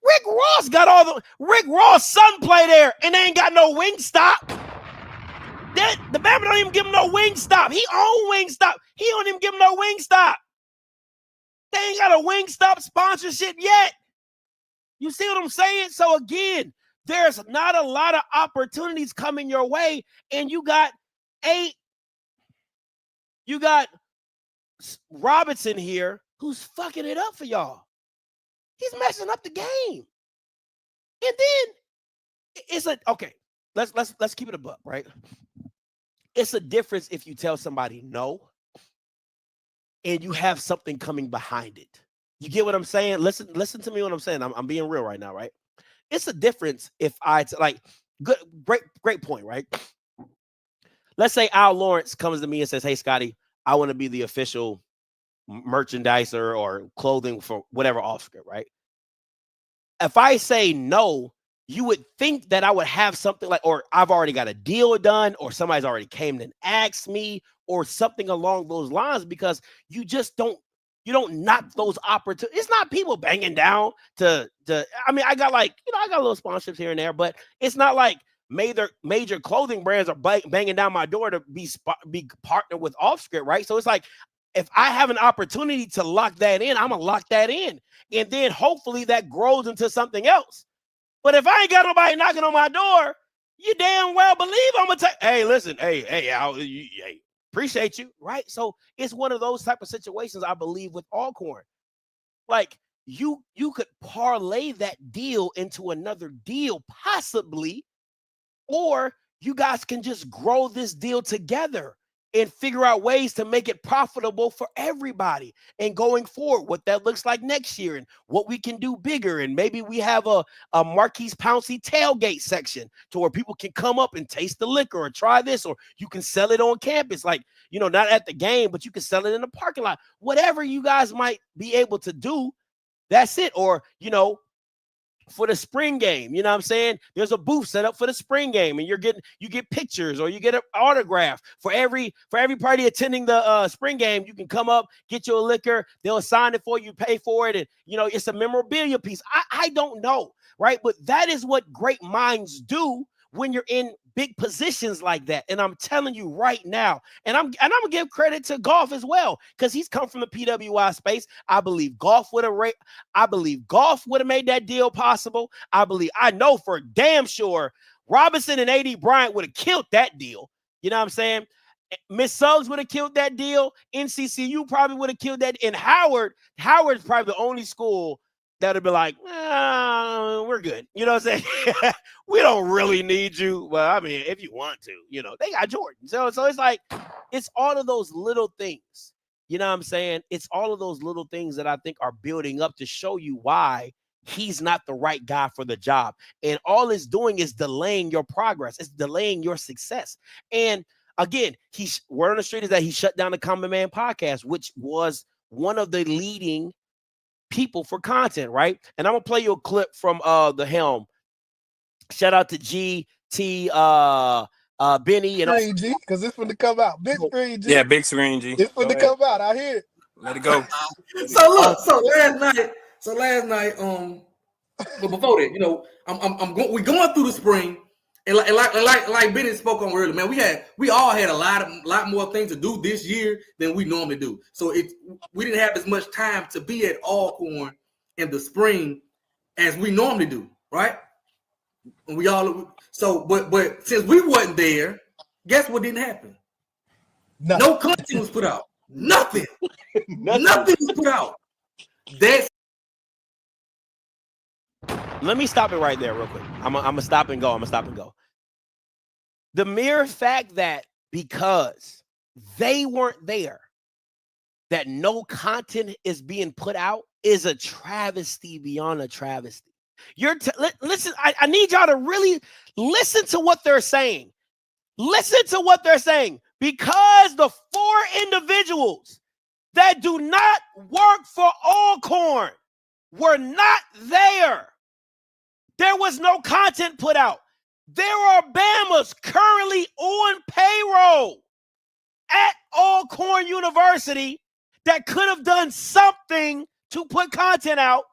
Rick Ross' son play there, and they ain't got no Wingstop. The Bama don't even give him no Wingstop. He own Wingstop. He don't even give him no Wingstop. They ain't got a Wingstop sponsorship yet. You see what I'm saying? So again, there's not a lot of opportunities coming your way, and you got Robinson here who's fucking it up for y'all. He's messing up the game. And then let's keep it a buck, right? It's a difference if you tell somebody no and you have something coming behind it. You get what I'm saying? Listen to me what I'm saying. I'm being real right now, right? It's a difference if great point, right? Let's say Al Lawrence comes to me and says, "Hey, Scotty, I want to be the official merchandiser or clothing for whatever Offscript," right? If I say no, you would think that I would have something like, or I've already got a deal done, or somebody's already came and asked me, or something along those lines, because you just don't knock those opportunities. It's not people banging down to I mean, I got I got little sponsorships here and there, but it's not like major clothing brands are banging down my door to be partnered with Offscript, right? So it's like, if I have an opportunity to lock that in, I'm gonna lock that in, and then hopefully that grows into something else. But if I ain't got nobody knocking on my door, you damn well believe I'm gonna take. Hey, listen, hey, appreciate you, right? So it's one of those type of situations, I believe, with Alcorn. Like, you could parlay that deal into another deal, possibly, or you guys can just grow this deal together and figure out ways to make it profitable for everybody. And going forward, what that looks like next year and what we can do bigger. And maybe we have a Marquise Pouncey tailgate section to where people can come up and taste the liquor or try this, or you can sell it on campus. Like, not at the game, but you can sell it in the parking lot. Whatever you guys might be able to do, that's it. Or, for the spring game, you know what I'm saying? There's a booth set up for the spring game, and you get pictures, or you get an autograph for every party attending the spring game. You can come up, get you a liquor, they'll sign it for you, pay for it, and it's a memorabilia piece. I don't know, right? But that is what great minds do when you're in big positions like that. And I'm telling you right now, and I'm gonna give credit to Golf as well, because he's come from the PWI space. I believe Golf would have made that deal possible. I know for damn sure Robinson and AD Bryant would have killed that deal. You know what I'm saying? Miss Suggs would have killed that deal. NCCU probably would have killed that. And Howard's probably the only school that would be like, we're good. You know what I'm saying? We don't really need you. Well, I mean, if you want to, they got Jordan. So it's like, it's all of those little things. You know what I'm saying? It's all of those little things that I think are building up to show you why he's not the right guy for the job. And all it's doing is delaying your progress. It's delaying your success. And again, word on the street is that he shut down the Common Man podcast, which was one of the leading people for content, right? And I'm gonna play you a clip from the helm. Shout out to GT Benny and screen G, because it's going to come out. Big screen G. Yeah, big screen G. It's going to come out. I hear it. Let it go. So look, last night, but before that, we're going through the spring, and like Benny spoke on earlier, man, we all had a lot more things to do this year than we normally do. So we didn't have as much time to be at Alcorn in the spring as we normally do, right? And but since we wasn't there, guess what didn't happen? No content was put out. Nothing. Nothing was put out. Let me stop it right there real quick. I'm gonna stop and go. The mere fact that because they weren't there, that no content is being put out is a travesty beyond a travesty. Listen, I need y'all to really listen to what they're saying. Listen to what they're saying. Because the 4 individuals that do not work for Alcorn were not there, there was no content put out. There are Bamas currently on payroll at Alcorn University that could have done something to put content out,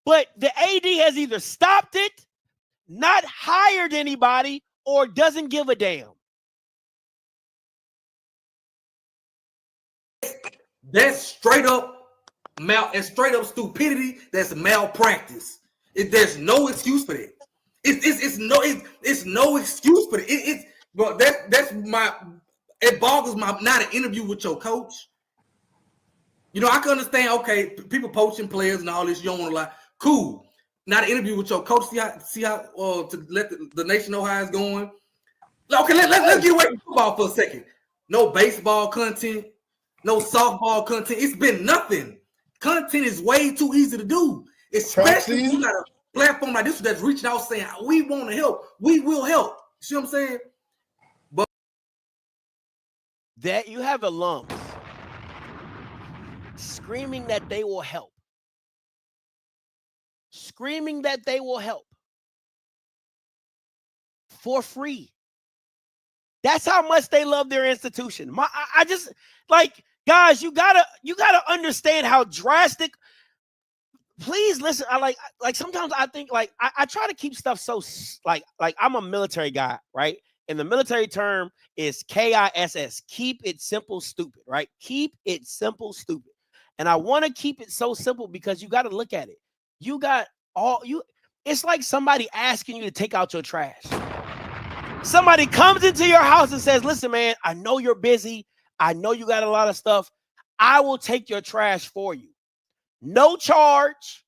but the AD has either stopped it, not hired anybody, or doesn't give a damn. That's straight up stupidity. That's malpractice. There's no excuse for that. It's no excuse for it. But it boggles my not an interview with your coach. You know, I can understand, okay, people poaching players and all this, you don't want to lie. Cool. Not an interview with your coach, see how to let the nation know how it's going. Okay, let's get away from football for a second. No baseball content, no softball content. It's been nothing. Content is way too easy to do, especially if you got a platform like this that's reaching out saying, we want to help. We will help. You see what I'm saying? But that you have alums screaming that they will help. Screaming that they will help for free. That's how much they love their institution. I just like, guys, you gotta understand how drastic. Please listen. I like sometimes I think like I try to keep stuff so like I'm a military guy, right? And the military term is KISS. Keep it simple, stupid, right? Keep it simple, stupid. And I want to keep it so simple because you got to look at it. You got it's like somebody asking you to take out your trash. Somebody comes into your house and says, listen, man, I know you're busy. I know you got a lot of stuff. I will take your trash for you. No charge.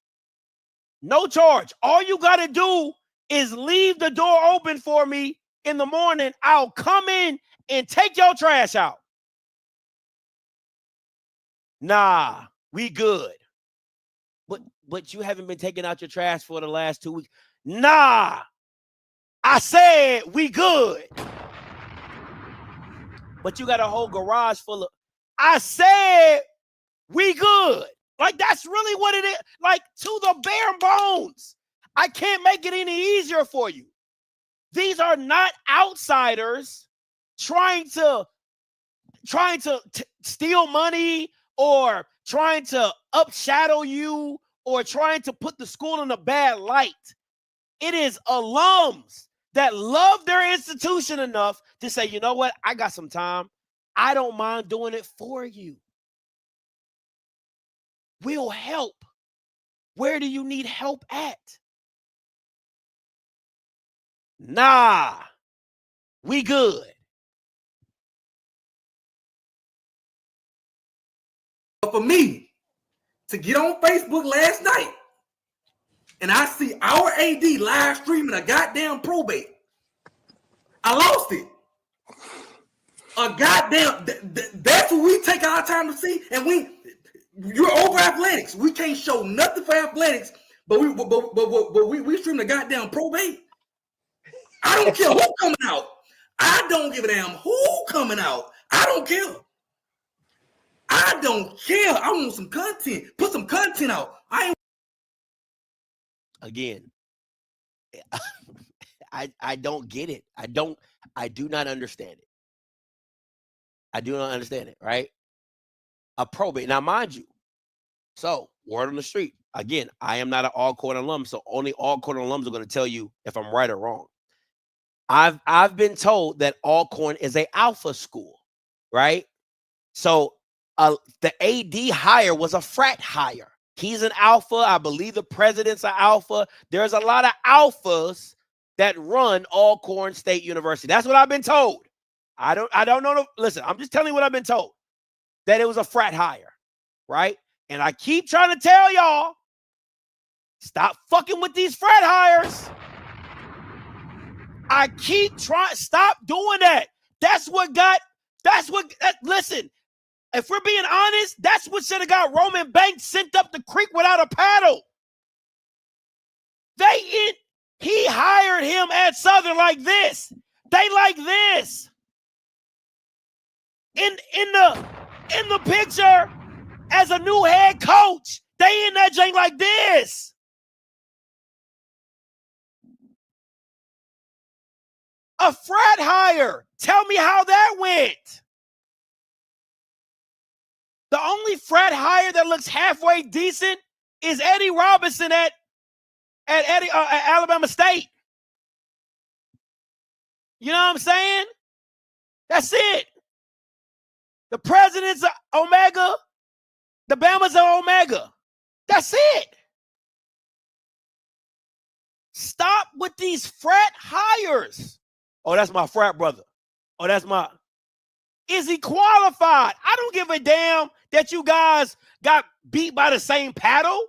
No charge. All you got to do is leave the door open for me in the morning. I'll come in and take your trash out. Nah, we good. But you haven't been taking out your trash for the last 2 weeks. Nah, I said we good. But you got a whole garage full of, I said we good. Like, that's really what it is. Like, to the bare bones. I can't make it any easier for you. These are not outsiders trying to steal money or trying to upshadow you or trying to put the school in a bad light. It is alums that love their institution enough to say, you know what? I got some time. I don't mind doing it for you. We'll help. Where do you need help at? Nah, we good. for me to get on Facebook last night and I see our AD live streaming a goddamn probate, I lost it. A goddamn, that's what we take our time to see. And you're over athletics. We can't show nothing for athletics, but we stream the goddamn probate. I don't care who coming out. I don't give a damn who coming out. I don't care. I don't care. I want some content. Put some content out. Again, I don't get it. I do not understand it. I do not understand it, right? A probate. Now, mind you, so word on the street. Again, I am not an Alcorn alum, so only Alcorn alums are going to tell you if I'm right or wrong. I've been told that Alcorn is a alpha school, right? So the AD hire was a frat hire. He's an alpha. I believe the president's an alpha. There's a lot of alphas that run Alcorn State University. That's what I've been told. I don't know. Listen, I'm just telling you what I've been told. That it was a frat hire, right? And I keep trying to tell y'all, stop fucking with these frat hires. I keep trying. Stop doing that. Listen, if we're being honest, that's what should have got Roman Banks sent up the creek without a paddle. He hired him at Southern like this. They like this. In the picture, as a new head coach, they in that jank like this. A frat hire. Tell me how that went. The only frat hire that looks halfway decent is Eddie Robinson at Alabama State. You know what I'm saying? That's it. The president's Omega. The Bama's an Omega. That's it. Stop with these frat hires. Oh, that's my frat brother. Oh, that's my. Is he qualified? I don't give a damn that you guys got beat by the same paddle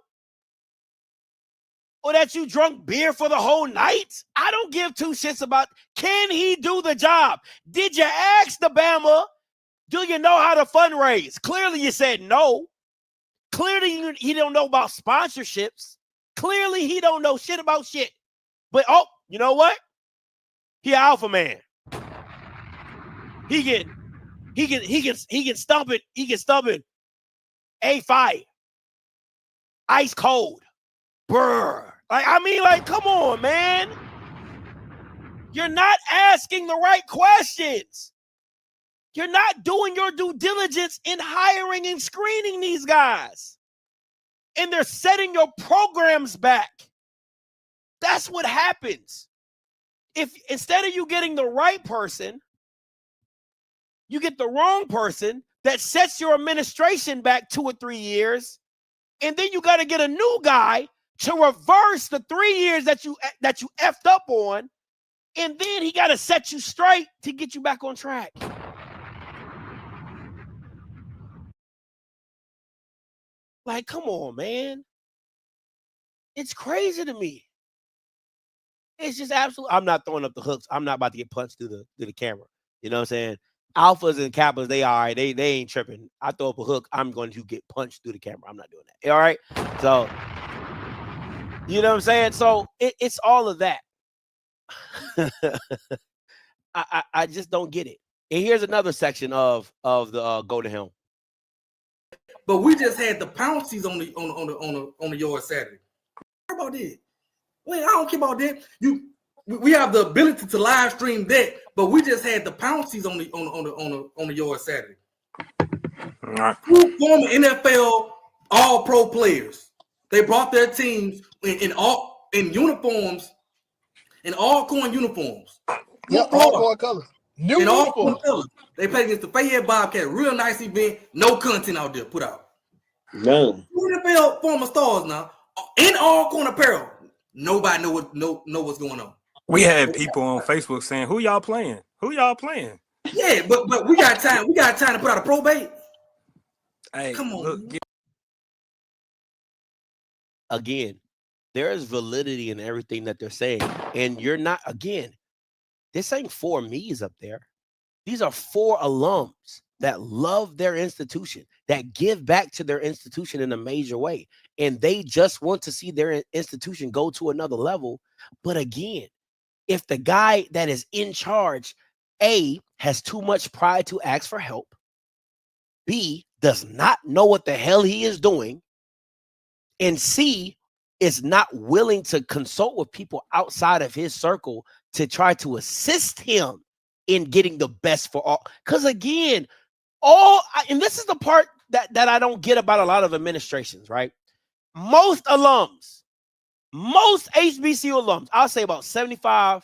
or that you drunk beer for the whole night. I don't give two shits about, can he do the job? Did you ask the Bama, do you know how to fundraise? Clearly you said no. Clearly he don't know about sponsorships. Clearly he don't know shit about shit. But, oh, you know what? He an alpha man. He can stump it. A5. Ice cold. Brr. Come on, man. You're not asking the right questions. You're not doing your due diligence in hiring and screening these guys. And they're setting your programs back. That's what happens. If instead of you getting the right person, you get the wrong person that sets your administration back 2 or 3 years, and then you got to get a new guy to reverse the 3 years that you effed up on, and then he got to set you straight to get you back on track. Like, come on, man. It's crazy to me. It's just absolutely. I'm not throwing up the hooks. I'm not about to get punched through the camera. You know what I'm saying? Alphas and Kappas, they all right. They ain't tripping. I throw up a hook, I'm going to get punched through the camera. I'm not doing that. All right? So, you know what I'm saying? So, it's all of that. I just don't get it. And here's another section of the Go to Him. But we just had the Pouncies on the yard Saturday. What about that? Well, I don't care about that. We have the ability to live stream that, but we just had the Pouncies on the yard Saturday. All right. Two former NFL All-Pro players. They brought their teams in uniforms, in Alcorn uniforms. Yep, Alcorn colors. New uniforms. They played against the Fayette Bobcat. Real nice event. No content out there put out. No. NFL former stars now in Alcorn apparel. Nobody know what's going on. We had people on Facebook saying, "Who y'all playing? Who y'all playing?" Yeah, but we got time. We got time to put out a probate. Hey, come on. Look, again, there is validity in everything that they're saying, and you're not. Again, this ain't 4 me's up there. These are 4 alums that love their institution, that give back to their institution in a major way, and they just want to see their institution go to another level. But again, if the guy that is in charge, A, has too much pride to ask for help, B, does not know what the hell he is doing, and C, is not willing to consult with people outside of his circle to try to assist him in getting the best for all. Because again, and this is the part that I don't get about a lot of administrations, right? Most alums, most HBCU alums, I'll say about 75%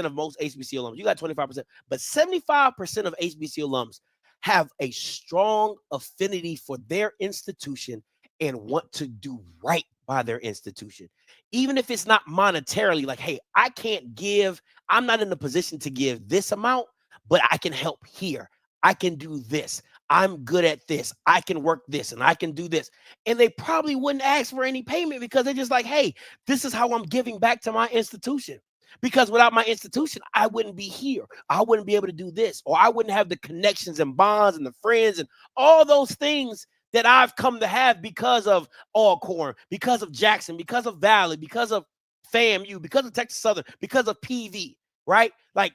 of most HBCU alums, you got 25%, but 75% of HBCU alums have a strong affinity for their institution and want to do right by their institution. Even if it's not monetarily, like, hey, I can't give, I'm not in the position to give this amount, but I can help here. I can do this. I'm good at this. I can work this and I can do this. And they probably wouldn't ask for any payment because they're just like, hey, this is how I'm giving back to my institution. Because without my institution, I wouldn't be here. I wouldn't be able to do this, or I wouldn't have the connections and bonds and the friends and all those things that I've come to have because of Alcorn, because of Jackson, because of Valley, because of FAMU, because of Texas Southern, because of PV, right? Like,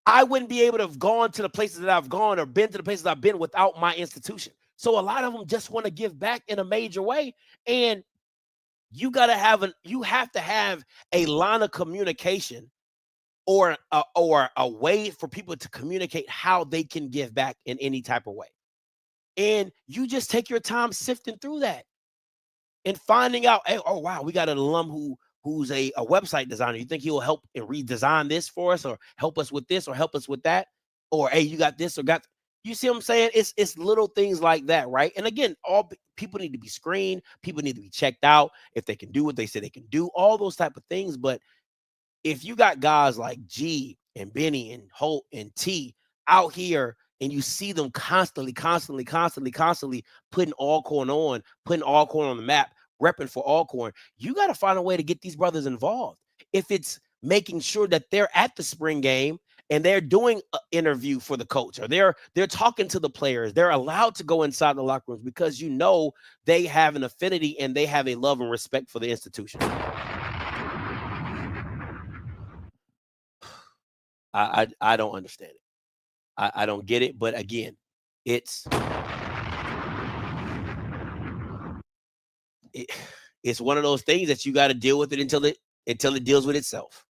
I wouldn't be able to have gone to the places that I've gone or been to the places I've been without my institution. So a lot of them just want to give back in a major way. And you have to have a line of communication or a way for people to communicate how they can give back in any type of way. And you just take your time sifting through that and finding out, hey, oh, wow, we got an alum who's a website designer. You think he'll help and redesign this for us or help us with this or help us with that? Or, hey, you got this or got, you see what I'm saying? It's little things like that, right? And again, all people need to be screened. People need to be checked out if they can do what they say they can do, all those type of things. But if you got guys like G and Benny and Holt and T out here and you see them constantly putting Alcorn on the map, repping for Alcorn, you got to find a way to get these brothers involved. If it's making sure that they're at the spring game and they're doing an interview for the coach, or they're talking to the players, they're allowed to go inside the locker rooms because you know they have an affinity and they have a love and respect for the institution. I don't understand it. I don't get it. But again, it's one of those things that you got to deal with it until it deals with itself.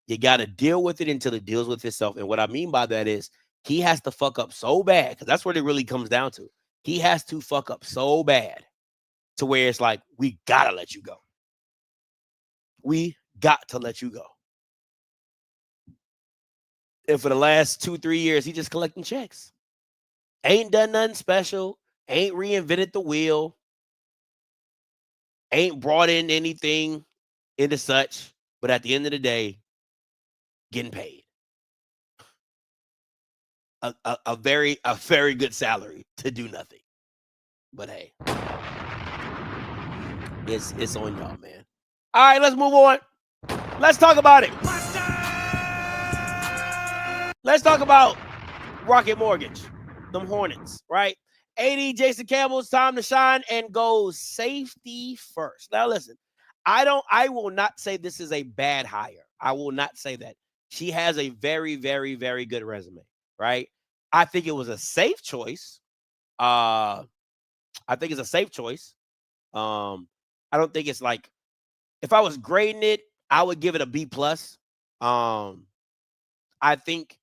You got to deal with it until it deals with itself. And what I mean by that is he has to fuck up so bad, because that's what it really comes down to. He has to fuck up so bad to where it's like, we got to let you go. We got to let you go. And for the last 2-3 years, he just collecting checks. Ain't done nothing special. Ain't reinvented the wheel. Ain't brought in anything into such. But at the end of the day, getting paid. A very good salary to do nothing. But hey, it's on y'all, man. All right, let's move on. Let's talk about it. Let's talk about Rocket Mortgage, them Hornets, right? AD Jason Campbell's time to shine and go safety first. Now listen, I will not say this is a bad hire. I will not say that. She has a very, very, very good resume, right? I think it was a safe choice. I think it's a safe choice. I don't think it's like, if I was grading it, I would give it a B+. I think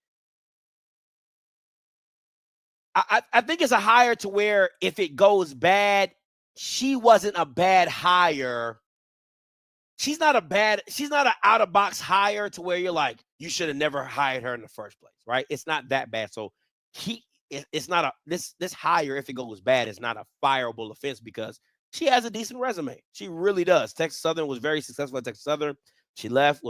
it's a hire to where if it goes bad, she wasn't a bad hire. She's not an out-of-box hire to where you're like, you should have never hired her in the first place, right? It's not that bad. So it's not this hire, if it goes bad, is not a fireable offense because she has a decent resume. She really does. Texas Southern was very successful at Texas Southern. She left,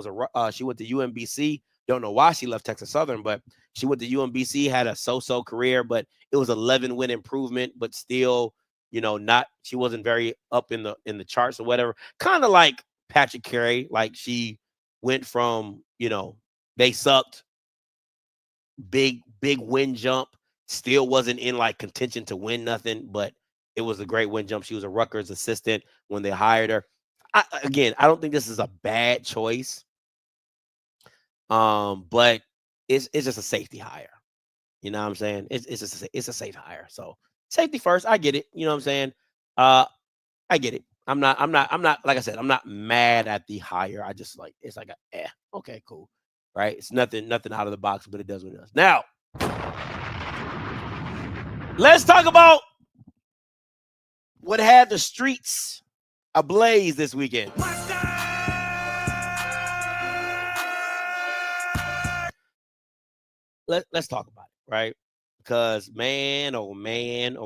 she went to UNBC. Don't know why she left Texas Southern, but she went to UNBC, had a so-so career, but it was 11-win improvement, but still, she wasn't very up in the charts or whatever. Kind of like Patrick Carey, like she went from, they sucked, big win jump, still wasn't in like contention to win nothing, but it was a great win jump. She was a Rutgers assistant when they hired her. I don't think this is a bad choice. But it's just a safety hire. You know what I'm saying? It's a safe hire. So safety first. I get it. You know what I'm saying? I get it. I'm not, like I said, I'm not mad at the hire. I just it's like okay, cool. Right? It's nothing out of the box, but it does what it does. Now, let's talk about what had the streets ablaze this weekend. Let's talk about it, right? Because man, oh man,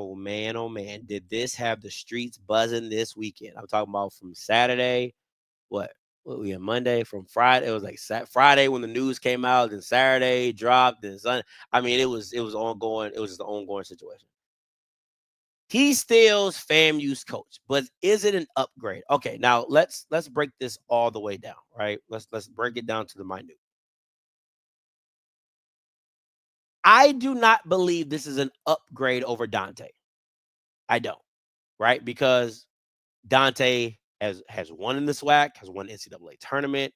did this have the streets buzzing this weekend? I'm talking about from Saturday. What we had Monday, from Friday. It was like Friday when the news came out, then Saturday dropped, then Sunday. I mean, it was ongoing. It was just an ongoing situation. He steals FAMU's coach, but is it an upgrade? Okay, now let's break this all the way down, right? Let's break it down to the minute. I do not believe this is an upgrade over Dante. I don't, right? Because Dante has won in the SWAC, has won NCAA tournament.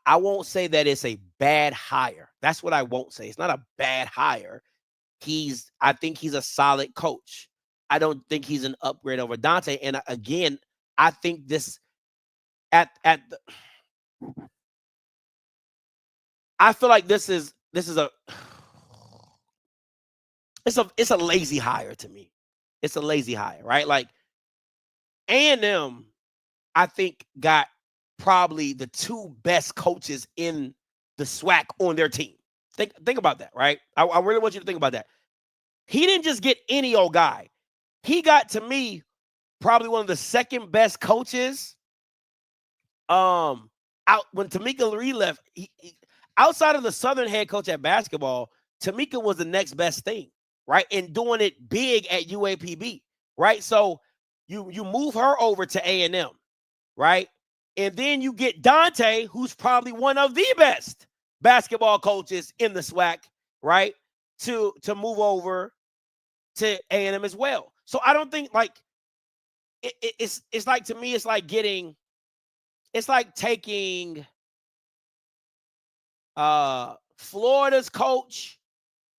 I won't say that it's a bad hire. That's what I won't say. It's not a bad hire. I think he's a solid coach. I don't think he's an upgrade over Dante. And again, I think this I feel like this is it's a lazy hire to me. It's a lazy hire, right? Like A&M, I think, got probably the two best coaches in the SWAC on their team. Think about that, right? I really want you to think about that. He didn't just get any old guy. He got, to me, probably one of the second best coaches. Out when Tamika Lee left, outside of the Southern head coach at basketball, Tamika was the next best thing, right? And doing it big at UAPB, right? So you move her over to A&M, right? And then you get Dante, who's probably one of the best basketball coaches in the SWAC, right? To move over to A&M as well. So I don't think, like, it's like, to me, it's like taking Florida's coach,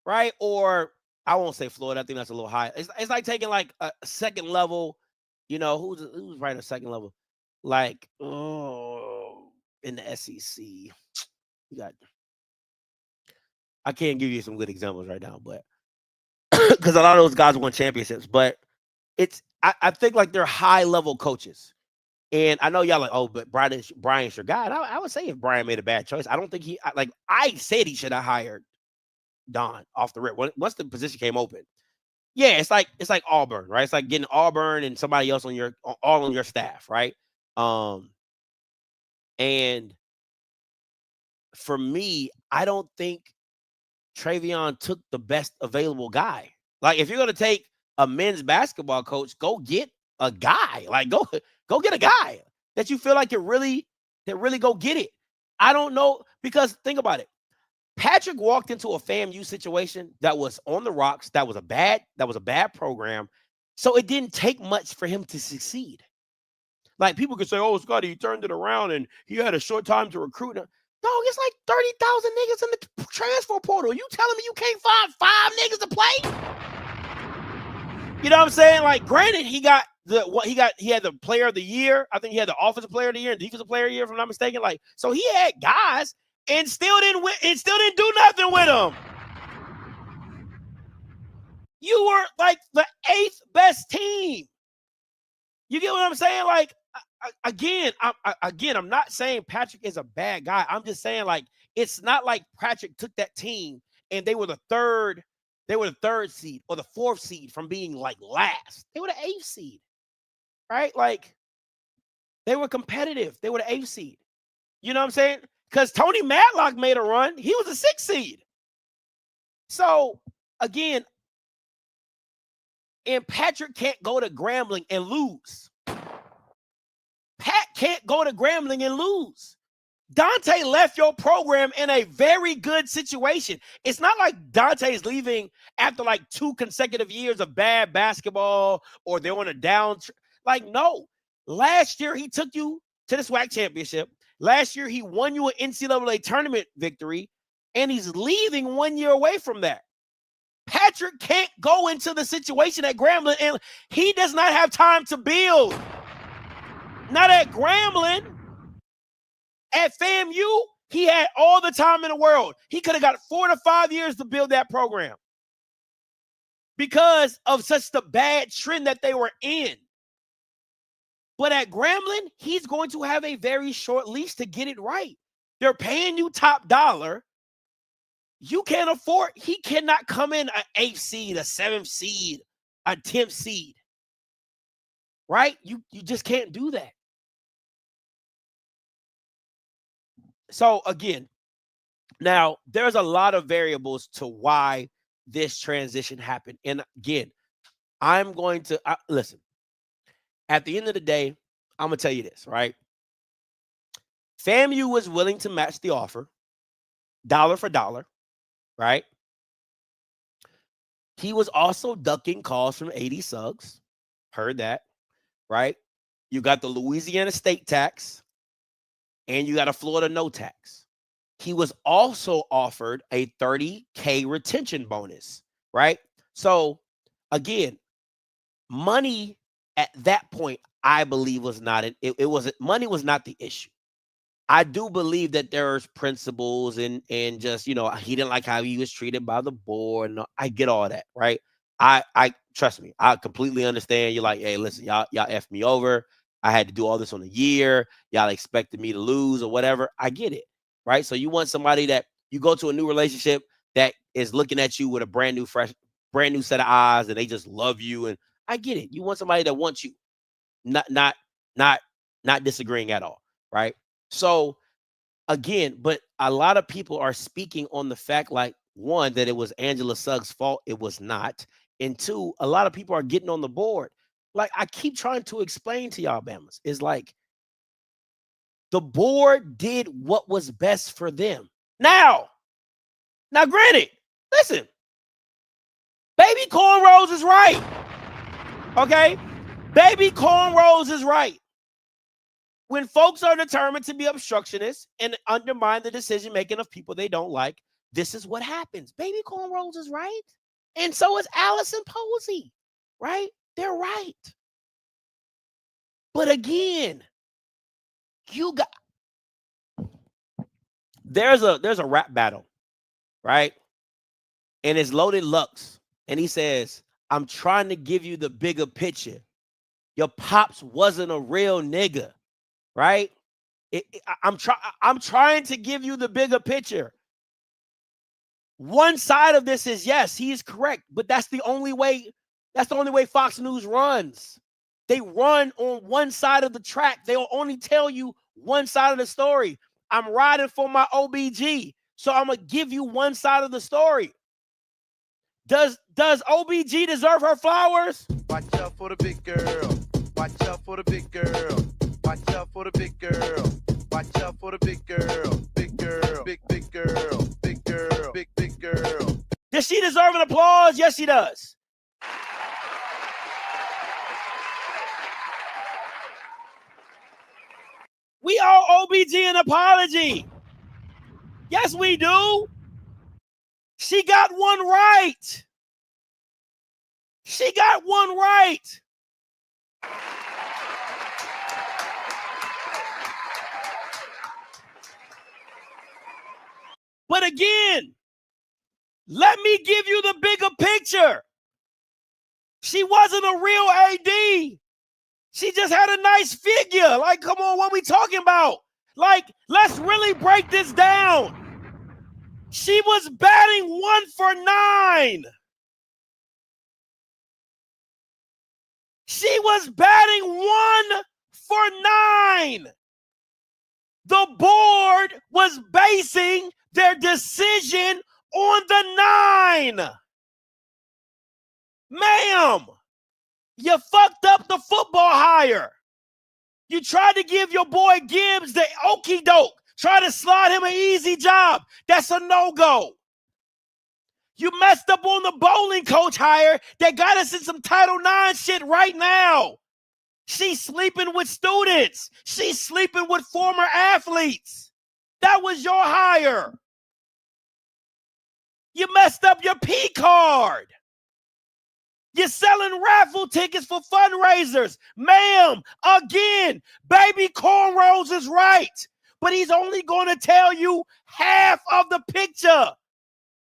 right? Or I won't say Florida. I think that's a little high. It's like taking like a second level, who's right at second level, like in the SEC. I can't give you some good examples right now, but because a lot of those guys won championships, but I think like they're high level coaches. And I know y'all like, oh, but Brian's your guy. I would say if Brian made a bad choice, I don't think I said he should have hired Don off the rip. Once the position came open. Yeah, it's like Auburn, right? It's like getting Auburn and somebody else all on your staff, right? And for me, I don't think Travion took the best available guy. Like, if you're gonna take a men's basketball coach, go get a guy. Like, go get a guy that you feel like can really go get it. I don't know, because think about it. Patrick walked into a FAMU situation that was on the rocks. That was a bad program. So it didn't take much for him to succeed. Like, people could say, oh, Scotty, he turned it around and he had a short time to recruit. Dog, it's like 30,000 niggas in the transfer portal. You telling me you can't find 5 niggas to play? You know what I'm saying? Like, granted, he had the player of the year. I think he had the offensive player of the year and defensive player of the year, if I'm not mistaken. Like, so he had guys and still didn't win, and still didn't do nothing with them. You were like the 8th best team. You get what I'm saying? Like, I'm not saying Patrick is a bad guy. I'm just saying, like, it's not like Patrick took that team and they were the third seed or the 4th seed from being like last. They were the 8th seed, right? Like, they were competitive. They were the 8th seed. You know what I'm saying? Because Tony Matlock made a run. He was a 6th seed. So, again, and Patrick can't go to Grambling and lose. Pat can't go to Grambling and lose. Dante left your program in a very good situation. It's not like Dante is leaving after like 2 consecutive years of bad basketball or they're on a down. Like, no. Last year, he took you to the SWAC championship. Last year, he won you an NCAA tournament victory, and he's leaving 1 year away from that. Patrick can't go into the situation at Grambling, and he does not have time to build. Not at Grambling. At FAMU, he had all the time in the world. He could have got 4 to 5 years to build that program because of such the bad trend that they were in. But at Grambling, he's going to have a very short leash to get it right. They're paying you top dollar. You can't afford. He cannot come in an 8th seed, a 7th seed, a 10th seed. Right? You just can't do that. So, again, now there's a lot of variables to why this transition happened. And again, I'm going to listen. At the end of the day, I'm gonna tell you this, right? FAMU was willing to match the offer, dollar for dollar, right? He was also ducking calls from 80 Suggs. Heard that, right? You got the Louisiana state tax and you got a Florida no tax. He was also offered a $30K retention bonus, right? So again, money at that point, I believe was not it wasn't money was not the issue. I do believe that there's principles and just, he didn't like how he was treated by the board. And I get all that, right? I trust me, I completely understand. You're like, hey, listen, y'all F me over. I had to do all this on a year. Y'all expected me to lose or whatever. I get it, right? So you want somebody that you go to a new relationship that is looking at you with a brand new set of eyes and they just love you. And I get it. You want somebody that wants you, not disagreeing at all, right? So again, but a lot of people are speaking on the fact, like, one, that it was Angela Suggs' fault. It was not. And two, a lot of people are getting on the board. Like, I keep trying to explain to y'all, Bamas, is like the board did what was best for them. Now, granted, listen, Baby Cornrows is right. Okay? Baby Cornrows is right. When folks are determined to be obstructionists and undermine the decision-making of people they don't like, this is what happens. Baby Cornrows is right. And so is Allison Posey, right? They're right. But again, there's a rap battle, right? And it's Loaded Lux. And he says, I'm trying to give you the bigger picture. Your pops wasn't a real nigga, right? I'm trying to give you the bigger picture. One side of this is, yes, he is correct, but that's the only way Fox News runs. They run on one side of the track. They'll only tell you one side of the story. I'm riding for my OBG, so I'm going to give you one side of the story. Does OBG deserve her flowers? Watch out for the big girl. Watch out for the big girl. Watch out for the big girl. Watch out for the big girl. Big girl. Big girl. Big girl. Big girl. Does she deserve an applause? Yes, she does. We owe OBG an apology. Yes, we do. She got one right. She got one right. But again, let me give you the bigger picture. She wasn't a real AD. She just had a nice figure. Like, come on, what are we talking about? Like, let's really break this down. She was batting 1 for 9. She was batting 1 for 9. The board was basing their decision on the 9. Ma'am, you fucked up the football hire. You tried to give your boy Gibbs the okie doke. Try to slide him an easy job. That's a no-go. You messed up on the bowling coach hire that got us in some Title IX shit right now. She's sleeping with students. She's sleeping with former athletes. That was your hire. You messed up your P card. You're selling raffle tickets for fundraisers. Ma'am, again, Baby Cornrows is right. But he's only going to tell you half of the picture.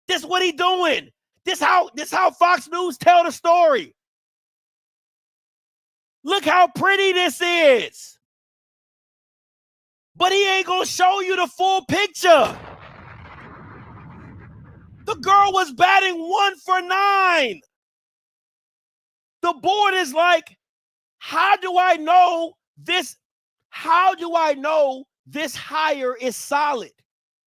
This what he doing. This how Fox News tell the story. Look how pretty this is. But he ain't going to show you the full picture. The girl was batting 1 for 9. The board is like, how do I know this? How do I know this hire is solid?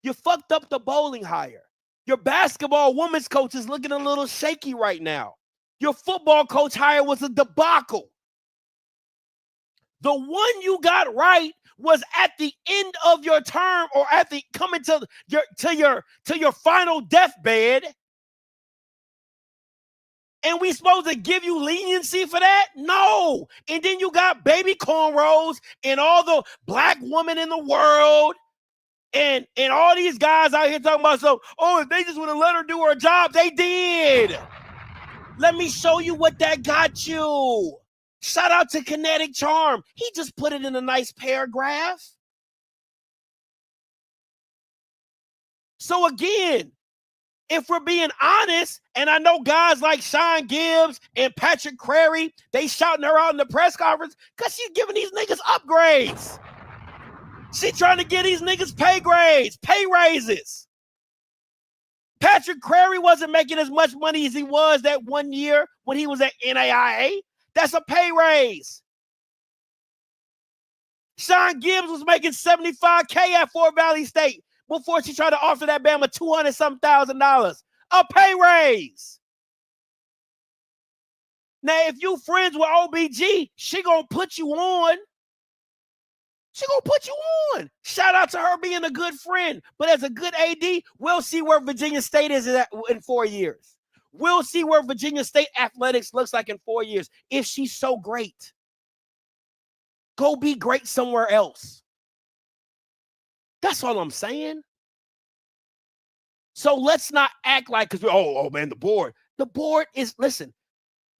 You fucked up the bowling hire. Your basketball women's coach is looking a little shaky right now. Your football coach hire was a debacle. The one you got right was at the end of your term or at the coming to your final deathbed. And we supposed to give you leniency for that? No. And then you got baby cornrows and all the black women in the world and all these guys out here talking about if they just would have let her do her job, they did. Let me show you what that got you. Shout out to Kinetic Charm. He just put it in a nice paragraph. So again, if we're being honest, and I know guys like Sean Gibbs and Patrick Crary, they shouting her out in the press conference because she's giving these niggas upgrades. She trying to get these niggas pay grades, pay raises. Patrick Crary wasn't making as much money as he was that one year when he was at NAIA. That's a pay raise. Sean Gibbs was making $75K at Fort Valley State before she tried to offer that Bama $200,000. A pay raise. Now, if you friends with OBG, she gonna put you on. She gonna put you on. Shout out to her being a good friend. But as a good AD, we'll see where Virginia State is in 4 years. We'll see where Virginia State athletics looks like in 4 years. If she's so great, go be great somewhere else. That's all I'm saying. So let's not act like, because man, the board is, listen,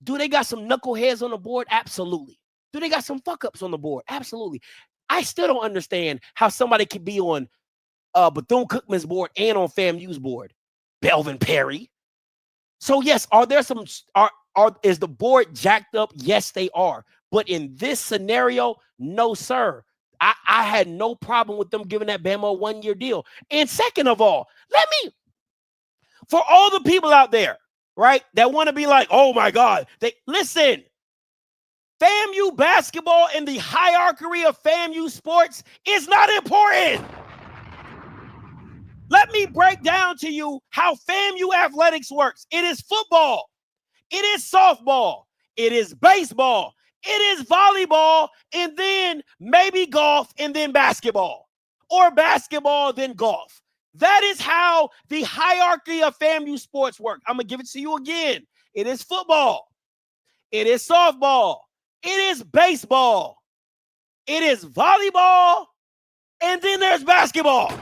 do they got some knuckleheads on the board? Absolutely. Do they got some fuck ups on the board? Absolutely. I still don't understand how somebody could be on Bethune-Cookman's board and on FAMU's board. Belvin Perry. So yes, are there some, is the board jacked up? Yes, they are. But in this scenario, no, sir. I had no problem with them giving that Bama a 1-year deal. And second of all, for all the people out there, right, that want to be like, oh my God, listen, FAMU basketball in the hierarchy of FAMU sports is not important. Let me break down to you how FAMU athletics works. It is football. It is softball. It is baseball. It is volleyball, and then maybe golf, and then basketball. Or basketball, then golf. That is how the hierarchy of FAMU sports work. I'm going to give it to you again. It is football. It is softball. It is baseball. It is volleyball, and then there's basketball.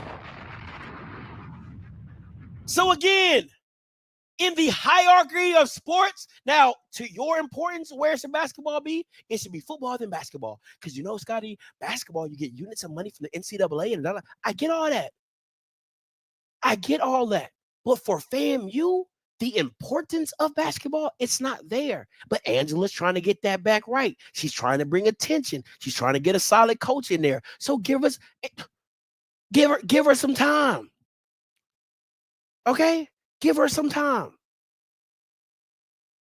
So again, in the hierarchy of sports, now to your importance, where should basketball be? It should be football then basketball. Because you know, Scotty, basketball, you get units of money from the NCAA and I get all that. I get all that. But for FAMU, the importance of basketball, it's not there. But Angela's trying to get that back right. She's trying to bring attention. She's trying to get a solid coach in there. So give her some time. Okay? Give her some time.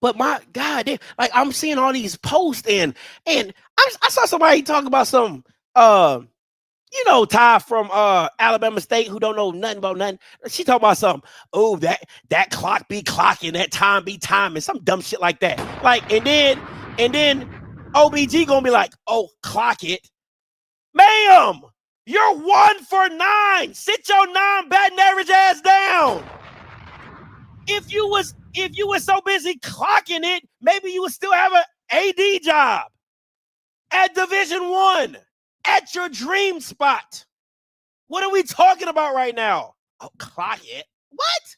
But my God, like I'm seeing all these posts and I saw somebody talk about some Ty from Alabama State who don't know nothing about nothing. She talking about something. Oh, that clock be clocking, that time be timing, some dumb shit like that. Like, and then OBG gonna be like, oh, clock it. Ma'am, you're 1 for 9. Sit your non-batting average ass down. If you was so busy clocking it, maybe you would still have an AD job at Division I, at your dream spot. What are we talking about right now? Oh, clock it. What?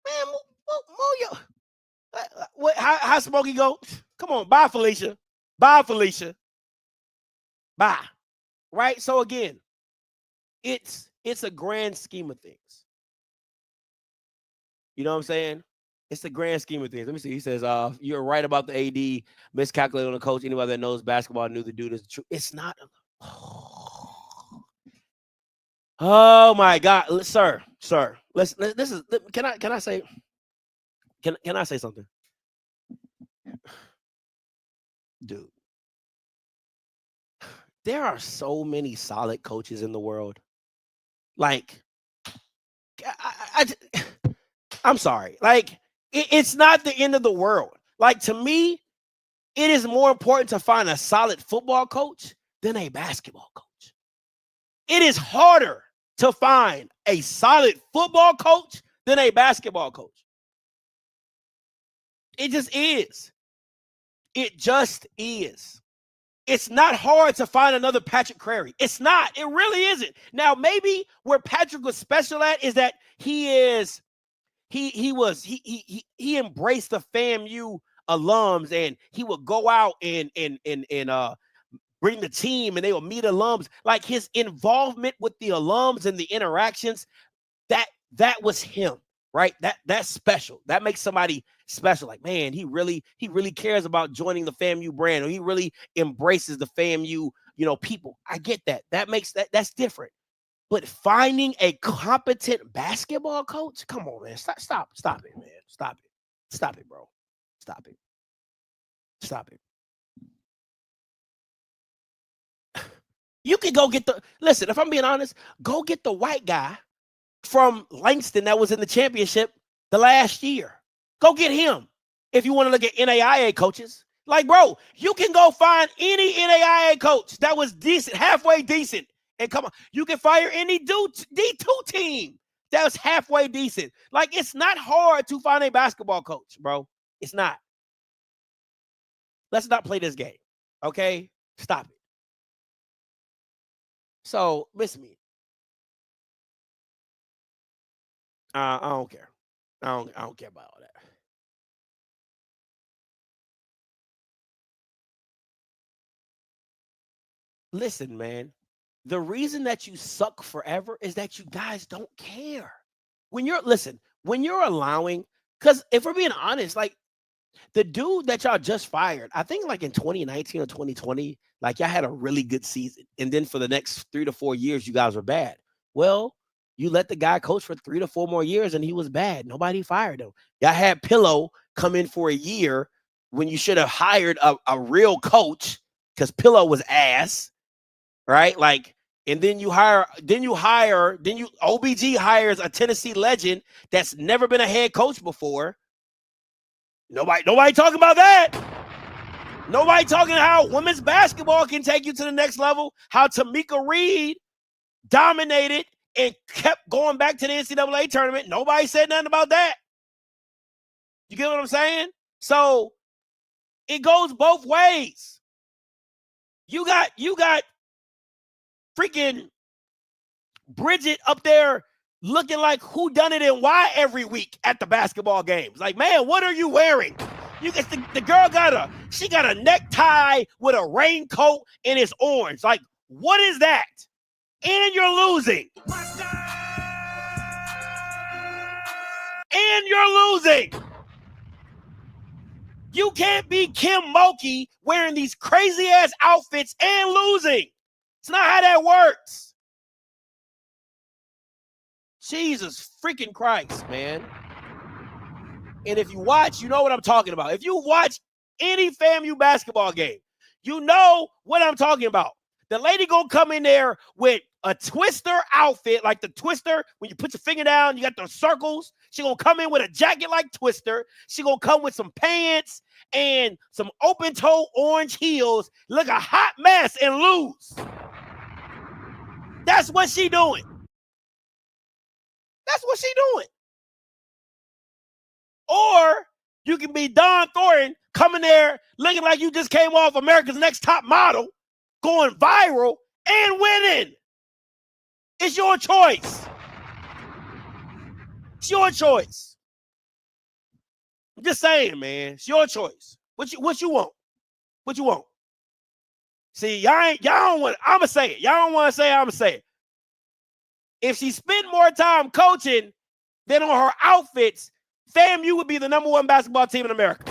Man, how Smokey go? Come on, bye, Felicia. Bye. Right? So again, it's a grand scheme of things. You know what I'm saying? It's the grand scheme of things. Let me see. He says, you're right about the AD, miscalculated on the coach. Anybody that knows basketball knew the dude is true. It's not. Oh my God, sir. Can I say something? Dude. There are so many solid coaches in the world. Like, I'm sorry. Like, it's not the end of the world. Like, to me, it is more important to find a solid football coach than a basketball coach. It is harder to find a solid football coach than a basketball coach. It just is. It just is. It's not hard to find another Patrick Crary. It's not. It really isn't. Now, maybe where Patrick was special at is that he embraced the FAMU alums, and he would go out and bring the team, and they would meet alums. Like, his involvement with the alums and the interactions, that was him, right? That's special. That makes somebody special. Like, man, he really cares about joining the FAMU brand, or he really embraces the FAMU, people. I get that. That's different. But finding a competent basketball coach, come on, man. Stop it, man. Stop it, bro. Stop it. You can go get listen, if I'm being honest, go get the white guy from Langston that was in the championship the last year. Go get him if you want to look at NAIA coaches. Like, bro, you can go find any NAIA coach that was decent, halfway decent, and come on. You can fire any D2 team that was halfway decent. Like, it's not hard to find a basketball coach, bro. It's not. Let's not play this game, okay? Stop it. So, listen to me. I don't care. I don't care about all that. Listen, man. The reason that you suck forever is that you guys don't care. When you're allowing, because if we're being honest, like, the dude that y'all just fired, I think like in 2019 or 2020, like, y'all had a really good season. And then for the next 3 to 4 years, you guys were bad. Well, you let the guy coach for 3 to 4 more years and he was bad. Nobody fired him. Y'all had Pillow come in for a year when you should have hired a real coach, because Pillow was ass, right? Like, and then OBG hires a Tennessee legend that's never been a head coach before. Nobody talking about that. Nobody talking how women's basketball can take you to the next level, how Tamika Reed dominated and kept going back to the NCAA tournament. Nobody said nothing about that. You get what I'm saying? So it goes both ways. You got freaking Bridget up there looking like who done it and why every week at the basketball games. Like, man, what are you wearing? You get the girl got a necktie with a raincoat and it's orange. Like, what is that? And you're losing. And you're losing. You can't be Kim Mulkey wearing these crazy ass outfits and losing. It's not how that works. Jesus freaking Christ, man. And if you watch, you know what I'm talking about. If you watch any FAMU basketball game, you know what I'm talking about. The lady gonna come in there with a Twister outfit, like the Twister, when you put your finger down, you got those circles. She gonna come in with a jacket like Twister. She gonna come with some pants and some open-toe orange heels, look a hot mess and lose. That's what she doing. That's what she doing. Or you can be Don Thornton coming there looking like you just came off America's Next Top Model, going viral and winning. It's your choice. It's your choice. I'm just saying, man. It's your choice. What you want? What you want? See, y'all don't want. I'ma say it. Y'all don't want to say it. I'ma say it. If she spent more time coaching than on her outfits, FAMU would be the #1 basketball team in America.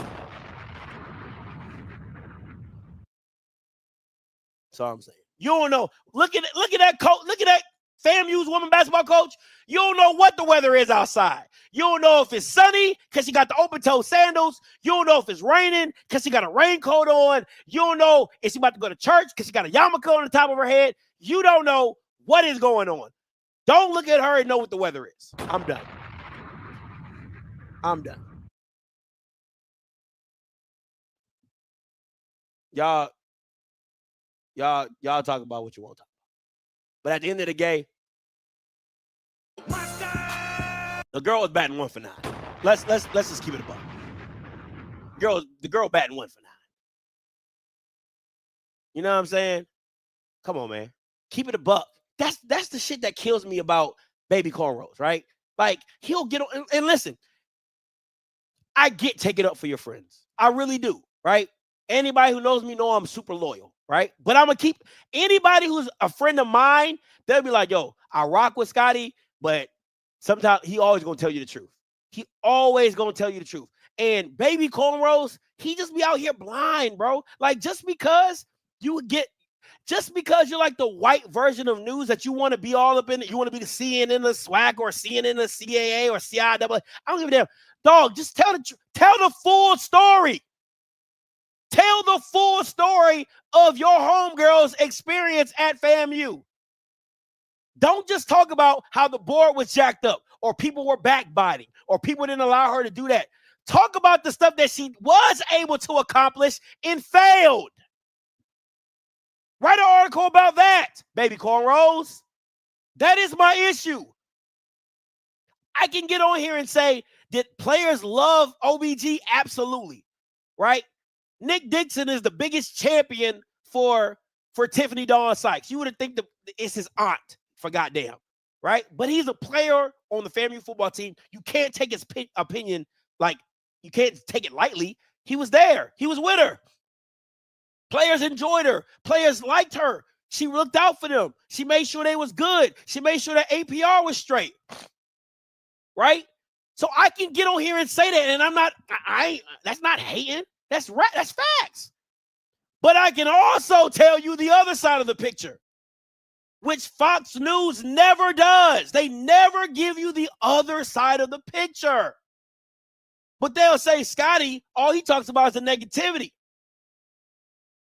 That's all I'm saying. You don't know. Look at that coach. Look at that FAMU's women basketball coach. You don't know what the weather is outside. You don't know if it's sunny because she got the open-toe sandals. You don't know if it's raining because she got a raincoat on. You don't know if she about to go to church because she got a yarmulke on the top of her head. You don't know what is going on. Don't look at her and know what the weather is. I'm done. Y'all talk about what you want to talk about. But at the end of the day, the girl was batting 1 for 9. Let's just keep it a buck. The girl batting 1 for 9. You know what I'm saying? Come on, man. Keep it a buck. That's the shit that kills me about baby cornrows, right? Like, he'll get on and listen. I get take it up for your friends. I really do, right? Anybody who knows me know I'm super loyal, right? But I'm gonna keep anybody who's a friend of mine, they'll be like, yo, I rock with Scotty, but sometimes he always gonna tell you the truth. He always gonna tell you the truth. And baby cornrows, he just be out here blind, bro. Like, just because you're like the white version of news that you want to be all up in it, you want to be the CNN, the SWAC, or CNN, the CAA, or CIAA. I don't give a damn. Dog, just tell the full story. Tell the full story of your homegirl's experience at FAMU. Don't just talk about how the board was jacked up, or people were backbiting, or people didn't allow her to do that. Talk about the stuff that she was able to accomplish and failed. Write an article about that, baby cornrows. That is my issue. I can get on here and say, did players love OBG? Absolutely, right? Nick Dixon is the biggest champion for Tiffany Dawn Sykes. You would think that it's his aunt, for goddamn, right? But he's a player on the FAMU football team. You can't take his opinion, like, you can't take it lightly. He was there. He was with her. Players enjoyed her. Players liked her. She looked out for them. She made sure they was good. She made sure that APR was straight. Right? So I can get on here and say that, and that's not hating. That's right. That's facts. But I can also tell you the other side of the picture, which Fox News never does. They never give you the other side of the picture. But they'll say, Scotty, all he talks about is the negativity.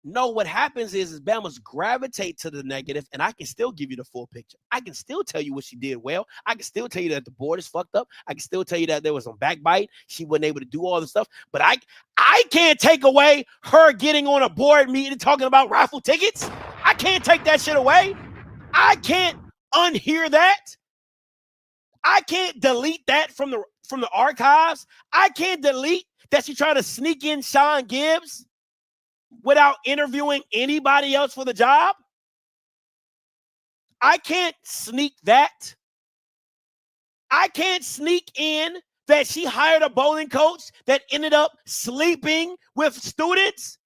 No, what happens is Bama's gravitate to the negative, and I can still give you the full picture. I can still tell you what she did well. I can still tell you that the board is fucked up. I can still tell you that there was some backbite. She wasn't able to do all the stuff. But I can't take away her getting on a board meeting and talking about raffle tickets. I can't take that shit away. I can't unhear that. I can't delete that from the archives. I can't delete that she tried to sneak in Sean Gibbs without interviewing anybody else for the job. I can't sneak that. I can't sneak in that she hired a bowling coach that ended up sleeping with students.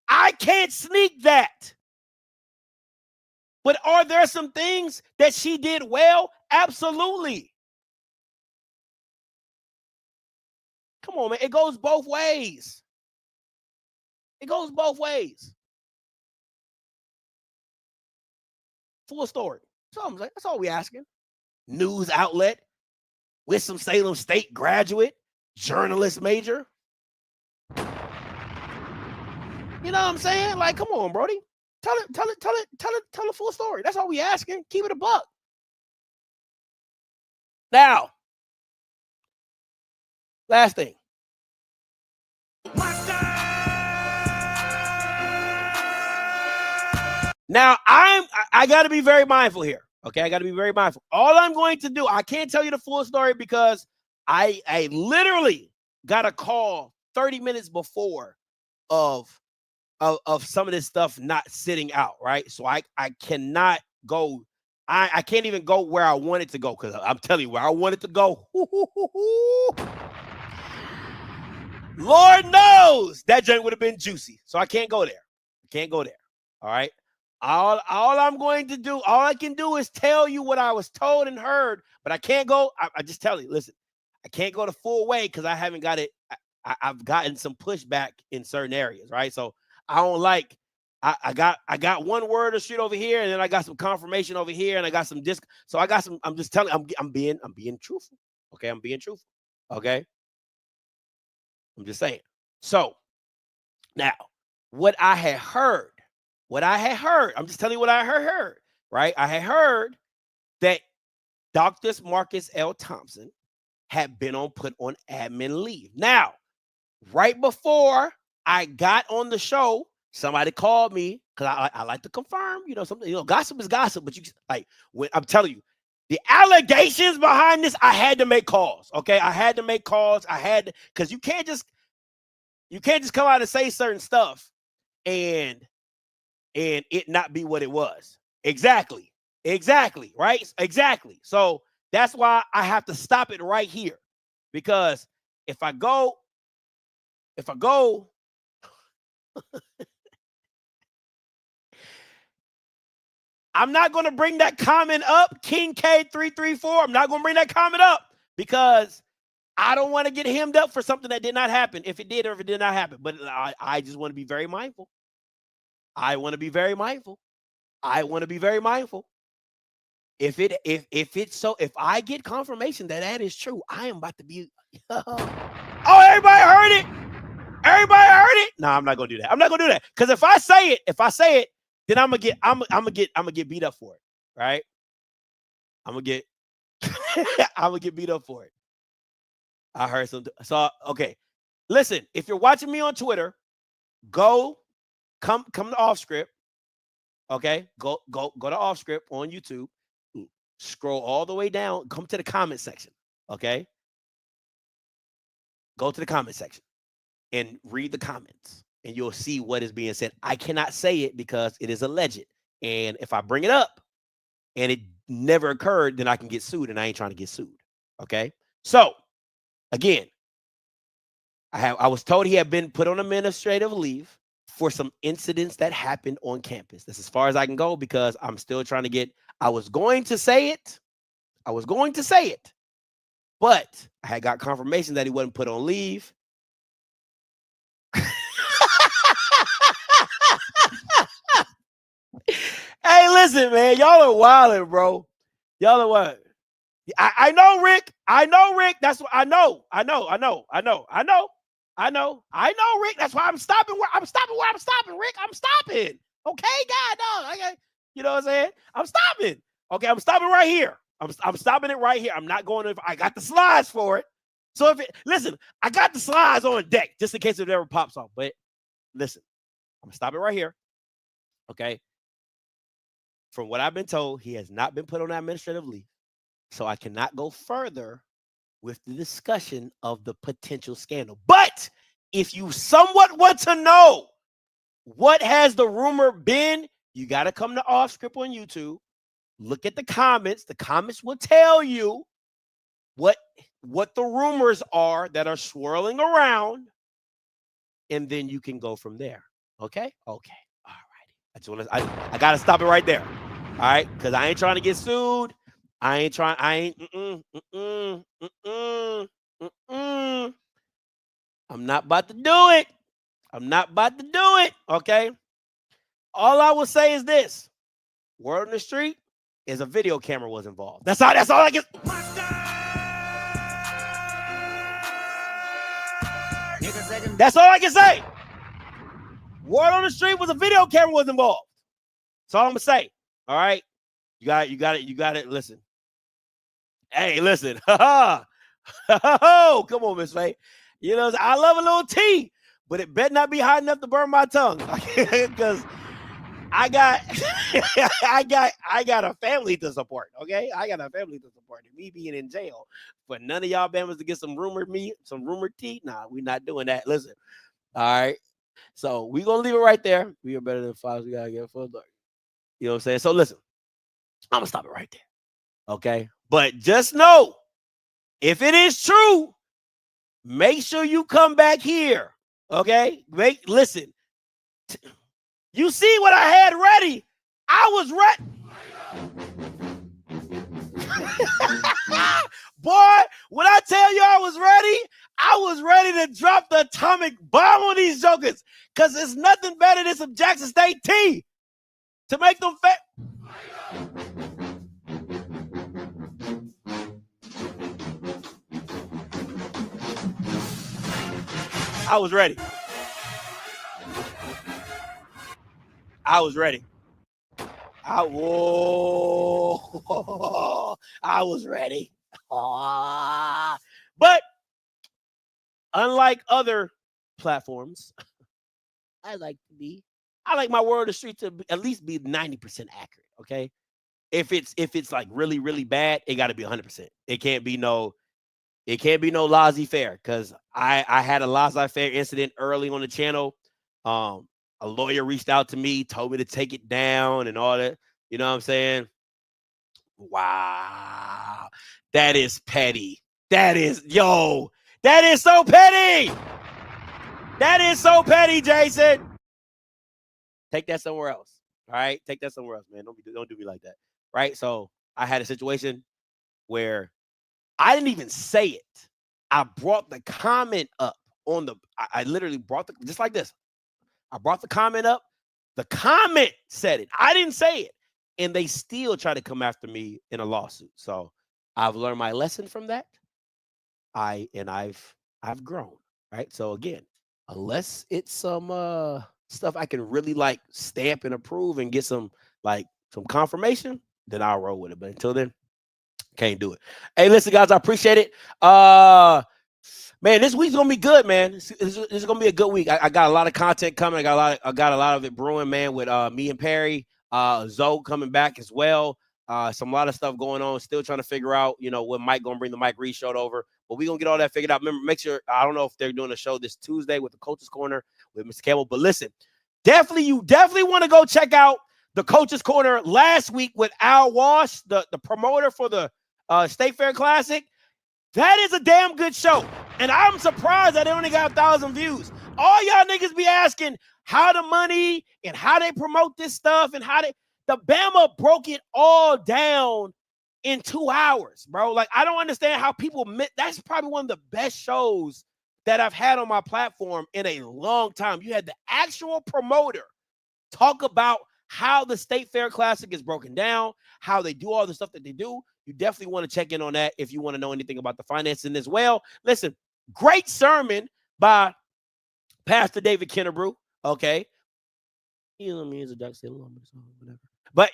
I can't sneak that. But are there some things that she did well? Absolutely. Come on, man. It goes both ways. It goes both ways. Full story. That's all we asking. News outlet with some Salem State graduate, journalist major. You know what I'm saying? Like, come on, Brody. Tell the full story. That's all we asking. Keep it a buck. Now, last thing. Now, I got to be very mindful here. Okay, I got to be very mindful. All I'm going to do, I can't tell you the full story because I literally got a call 30 minutes before of some of this stuff not sitting out, right? So I cannot go. I can't even go where I want it to go because I'm telling you where I want it to go. Lord knows that joint would have been juicy. So I can't go there. I can't go there. All right. All I'm going to do, all I can do is tell you what I was told and heard, but I can't go. I just tell you, listen, I can't go the full way because I haven't got it. I've gotten some pushback in certain areas, right? So I don't like, I got one word of shit over here, and then I got some confirmation over here, and I got some disc. So I got some, I'm just telling, I'm being truthful. Okay. I'm being truthful. Okay. I'm just saying. So now what I had heard, I'm just telling you what I heard, right? I had heard that Dr. Marcus L. Thompson had been put on admin leave. Now, right before I got on the show, somebody called me because I like to confirm, something, gossip is gossip, but when I'm telling you, the allegations behind this, I had to make calls. Okay. I had to make calls. Because you can't just come out and say certain stuff and it not be what it was. Exactly. Right. Exactly. So that's why I have to stop it right here, because if I go, I'm not going to bring that comment up, King K334. I'm not going to bring that comment up because I don't want to get hemmed up for something that did not happen, if it did or if it did not happen. But I just want to be very mindful. I want to be very mindful. If I get confirmation that is true, I am about to be. Oh, everybody heard it. No, I'm not gonna do that. Because if I say it, then I'm gonna get beat up for it, right? I'm gonna get beat up for it. I heard something. So okay, listen. If you're watching me on Twitter, come to Offscript. Okay, go to Offscript on YouTube. Scroll all the way down. Come to the comment section. Okay, go to the comment section and read the comments, and you'll see what is being said. I cannot say it because it is alleged, and if I bring it up and it never occurred, then I can get sued, and I ain't trying to get sued. Okay, so again, I was told he had been put on administrative leave for some incidents that happened on campus. That's as far as I can go because I'm still trying to get. I was going to say it, but I had got confirmation that he wasn't put on leave. Hey, listen, man, y'all are wilding, bro. Y'all are what? I know, Rick. That's what I know, Rick. That's why I'm stopping where I'm stopping, Rick. I'm stopping. Okay, God, no. Okay. You know what I'm saying? I'm stopping. Okay, I'm stopping right here. I'm stopping it right here. I'm not going to. I got the slides for it. So listen, I got the slides on deck just in case it ever pops off. But listen, I'm gonna stop it right here. Okay. From what I've been told, he has not been put on administrative leave. So I cannot go further with the discussion of the potential scandal. But if you somewhat want to know what has the rumor been, you got to come to Offscript on YouTube. Look at the comments. The comments will tell you what the rumors are that are swirling around, and then you can go from there. Okay? Okay. All righty. I got to stop it right there. All right? Because I ain't trying to get sued. I'm not about to do it. Okay? All I will say is this. Word on the street is a video camera was involved. That's all I can. That's all I can say. Word on the street was a video camera was involved. That's all I'm gonna say. All right. You got it. Listen. Hey, listen. Come on, Miss Faye. You know, I love a little tea, but it better not be hot enough to burn my tongue. Because I got a family to support. Okay, I got a family to support. And me being in jail for none of y'all Bama's to get some rumored tea. Nah, we're not doing that. Listen, all right. So we're gonna leave it right there. We are better than five. We gotta get full dark. You know what I'm saying? So listen, I'm gonna stop it right there. Okay, but just know if it is true, make sure you come back here. Okay, listen. You see what I had ready? I was ready. Boy, when I tell you I was ready to drop the atomic bomb on these jokers because there's nothing better than some Jackson State tea to make them fat. I was ready. I was ready. But unlike other platforms, I like my word of the street to at least be 90% accurate. Okay. If it's like really, really bad, it got to be 100%. It can't be no laissez-faire, because I had a laissez-faire incident early on the channel. A lawyer reached out to me, told me to take it down and all that. You know what I'm saying? Wow. That is petty. That is so petty. That is so petty, Jason. Take that somewhere else. All right? Take that somewhere else, man. Don't do me like that. Right? So I had a situation where I didn't even say it. I brought the comment up on I literally brought just like this. I brought the comment up. The comment said it. I didn't say it. And they still try to come after me in a lawsuit. So I've learned my lesson from that. I've grown. Right? So again, unless it's some stuff I can really like stamp and approve and get some confirmation, then I'll roll with it. But until then, can't do it. Hey, listen, guys, I appreciate it. Man, this week's gonna be good, man. This is gonna be a good week. I got a lot of content coming. I got a lot of it brewing, man, with me and Perry. Zoe coming back as well. A lot of stuff going on. Still trying to figure out, when Mike gonna bring the Mike Reed show over. But we're gonna get all that figured out. Remember, make sure, I don't know if they're doing a show this Tuesday with the Coach's Corner with Mr. Campbell. But listen, you definitely want to go check out the Coach's Corner last week with Al Walsh, the promoter for the State Fair Classic. That is a damn good show. And I'm surprised that they only got 1,000 views. All y'all niggas be asking how the money and how they promote this stuff and the Bama broke it all down in 2 hours, bro. Like, I don't understand how people that's probably one of the best shows that I've had on my platform in a long time. You had the actual promoter talk about how the State Fair Classic is broken down, how they do all the stuff that they do. You definitely want to check in on that if you want to know anything about the financing as well. Listen, great sermon by Pastor David Kennebrew. Okay. But,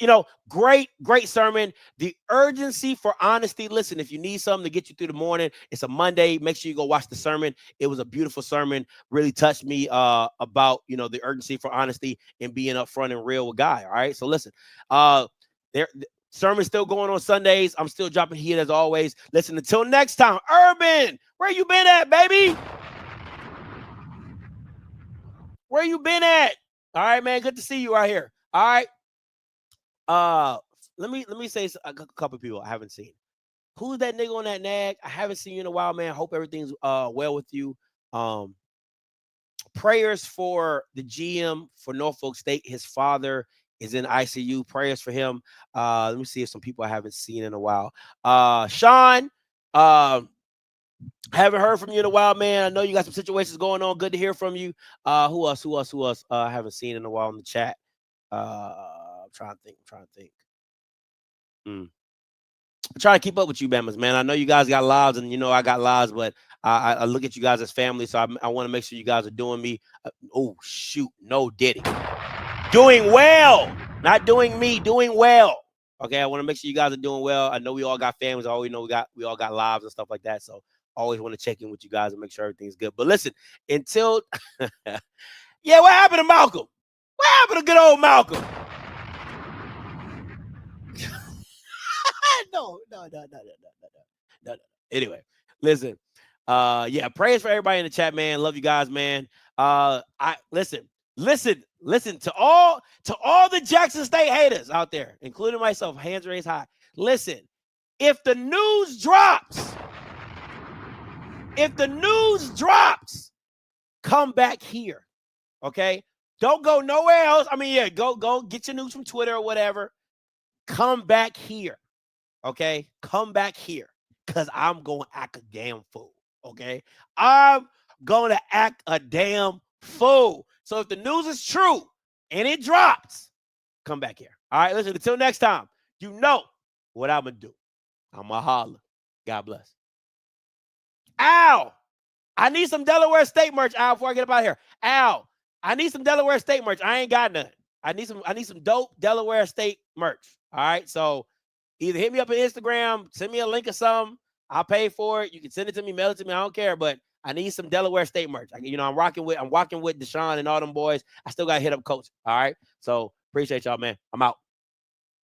great sermon. The urgency for honesty. Listen, if you need something to get you through the morning, it's a Monday. Make sure you go watch the sermon. It was a beautiful sermon. Really touched me about, the urgency for honesty and being upfront and real with God. All right. So listen, sermon's still going on Sundays. I'm still dropping heat as always. Listen, until next time, Urban, where you been at, baby? Where you been at? All right, man. Good to see you out here. All right. Let me say a couple of people I haven't seen. Who's that nigga on that nag? I haven't seen you in a while, man. Hope everything's well with you. Prayers for the GM for Norfolk State. His father is in ICU. Prayers for him. Let me see if some people I haven't seen in a while. Sean, haven't heard from you in a while, man. I know you got some situations going on. Good to hear from you. Who else? I haven't seen in a while in the chat. I'm trying to think. I'm trying to keep up with you, Bammers, man. I know you guys got lives, and I got lives, but I look at you guys as family, so I want to make sure you guys are doing me. Oh, shoot. No Diddy. Doing well. Not doing me. Doing well. Okay, I want to make sure you guys are doing well. I know we all got families. I always know we all got lives and stuff like that, so always want to check in with you guys and make sure everything's good. But listen, until yeah, what happened to Malcolm? What happened to good old Malcolm? No. Anyway, listen. Yeah, prayers for everybody in the chat, man. Love you guys, man. Listen to all the Jackson State haters out there, including myself. Hands raised high. Listen, if the news drops, come back here. Okay, don't go nowhere else. I mean, yeah, go get your news from Twitter or whatever. Come back here. Okay, come back here, because I'm going to act a damn fool, okay? I'm going to act a damn fool. So if the news is true and it drops, come back here. All right, listen, until next time, you know what I'm going to do. I'm going to holler. God bless. Al, I need some Delaware State merch, Al, before I get up out of here. Al, I need some Delaware State merch. I ain't got none. I need some dope Delaware State merch. All right, so Either hit me up on Instagram, send me a link or something. I'll pay for it. You can send it to me, mail it to me. I don't care, but I need some Delaware State merch. I'm walking with Deshaun and all them boys. I still got to hit up Coach. All right. So appreciate y'all, man. I'm out.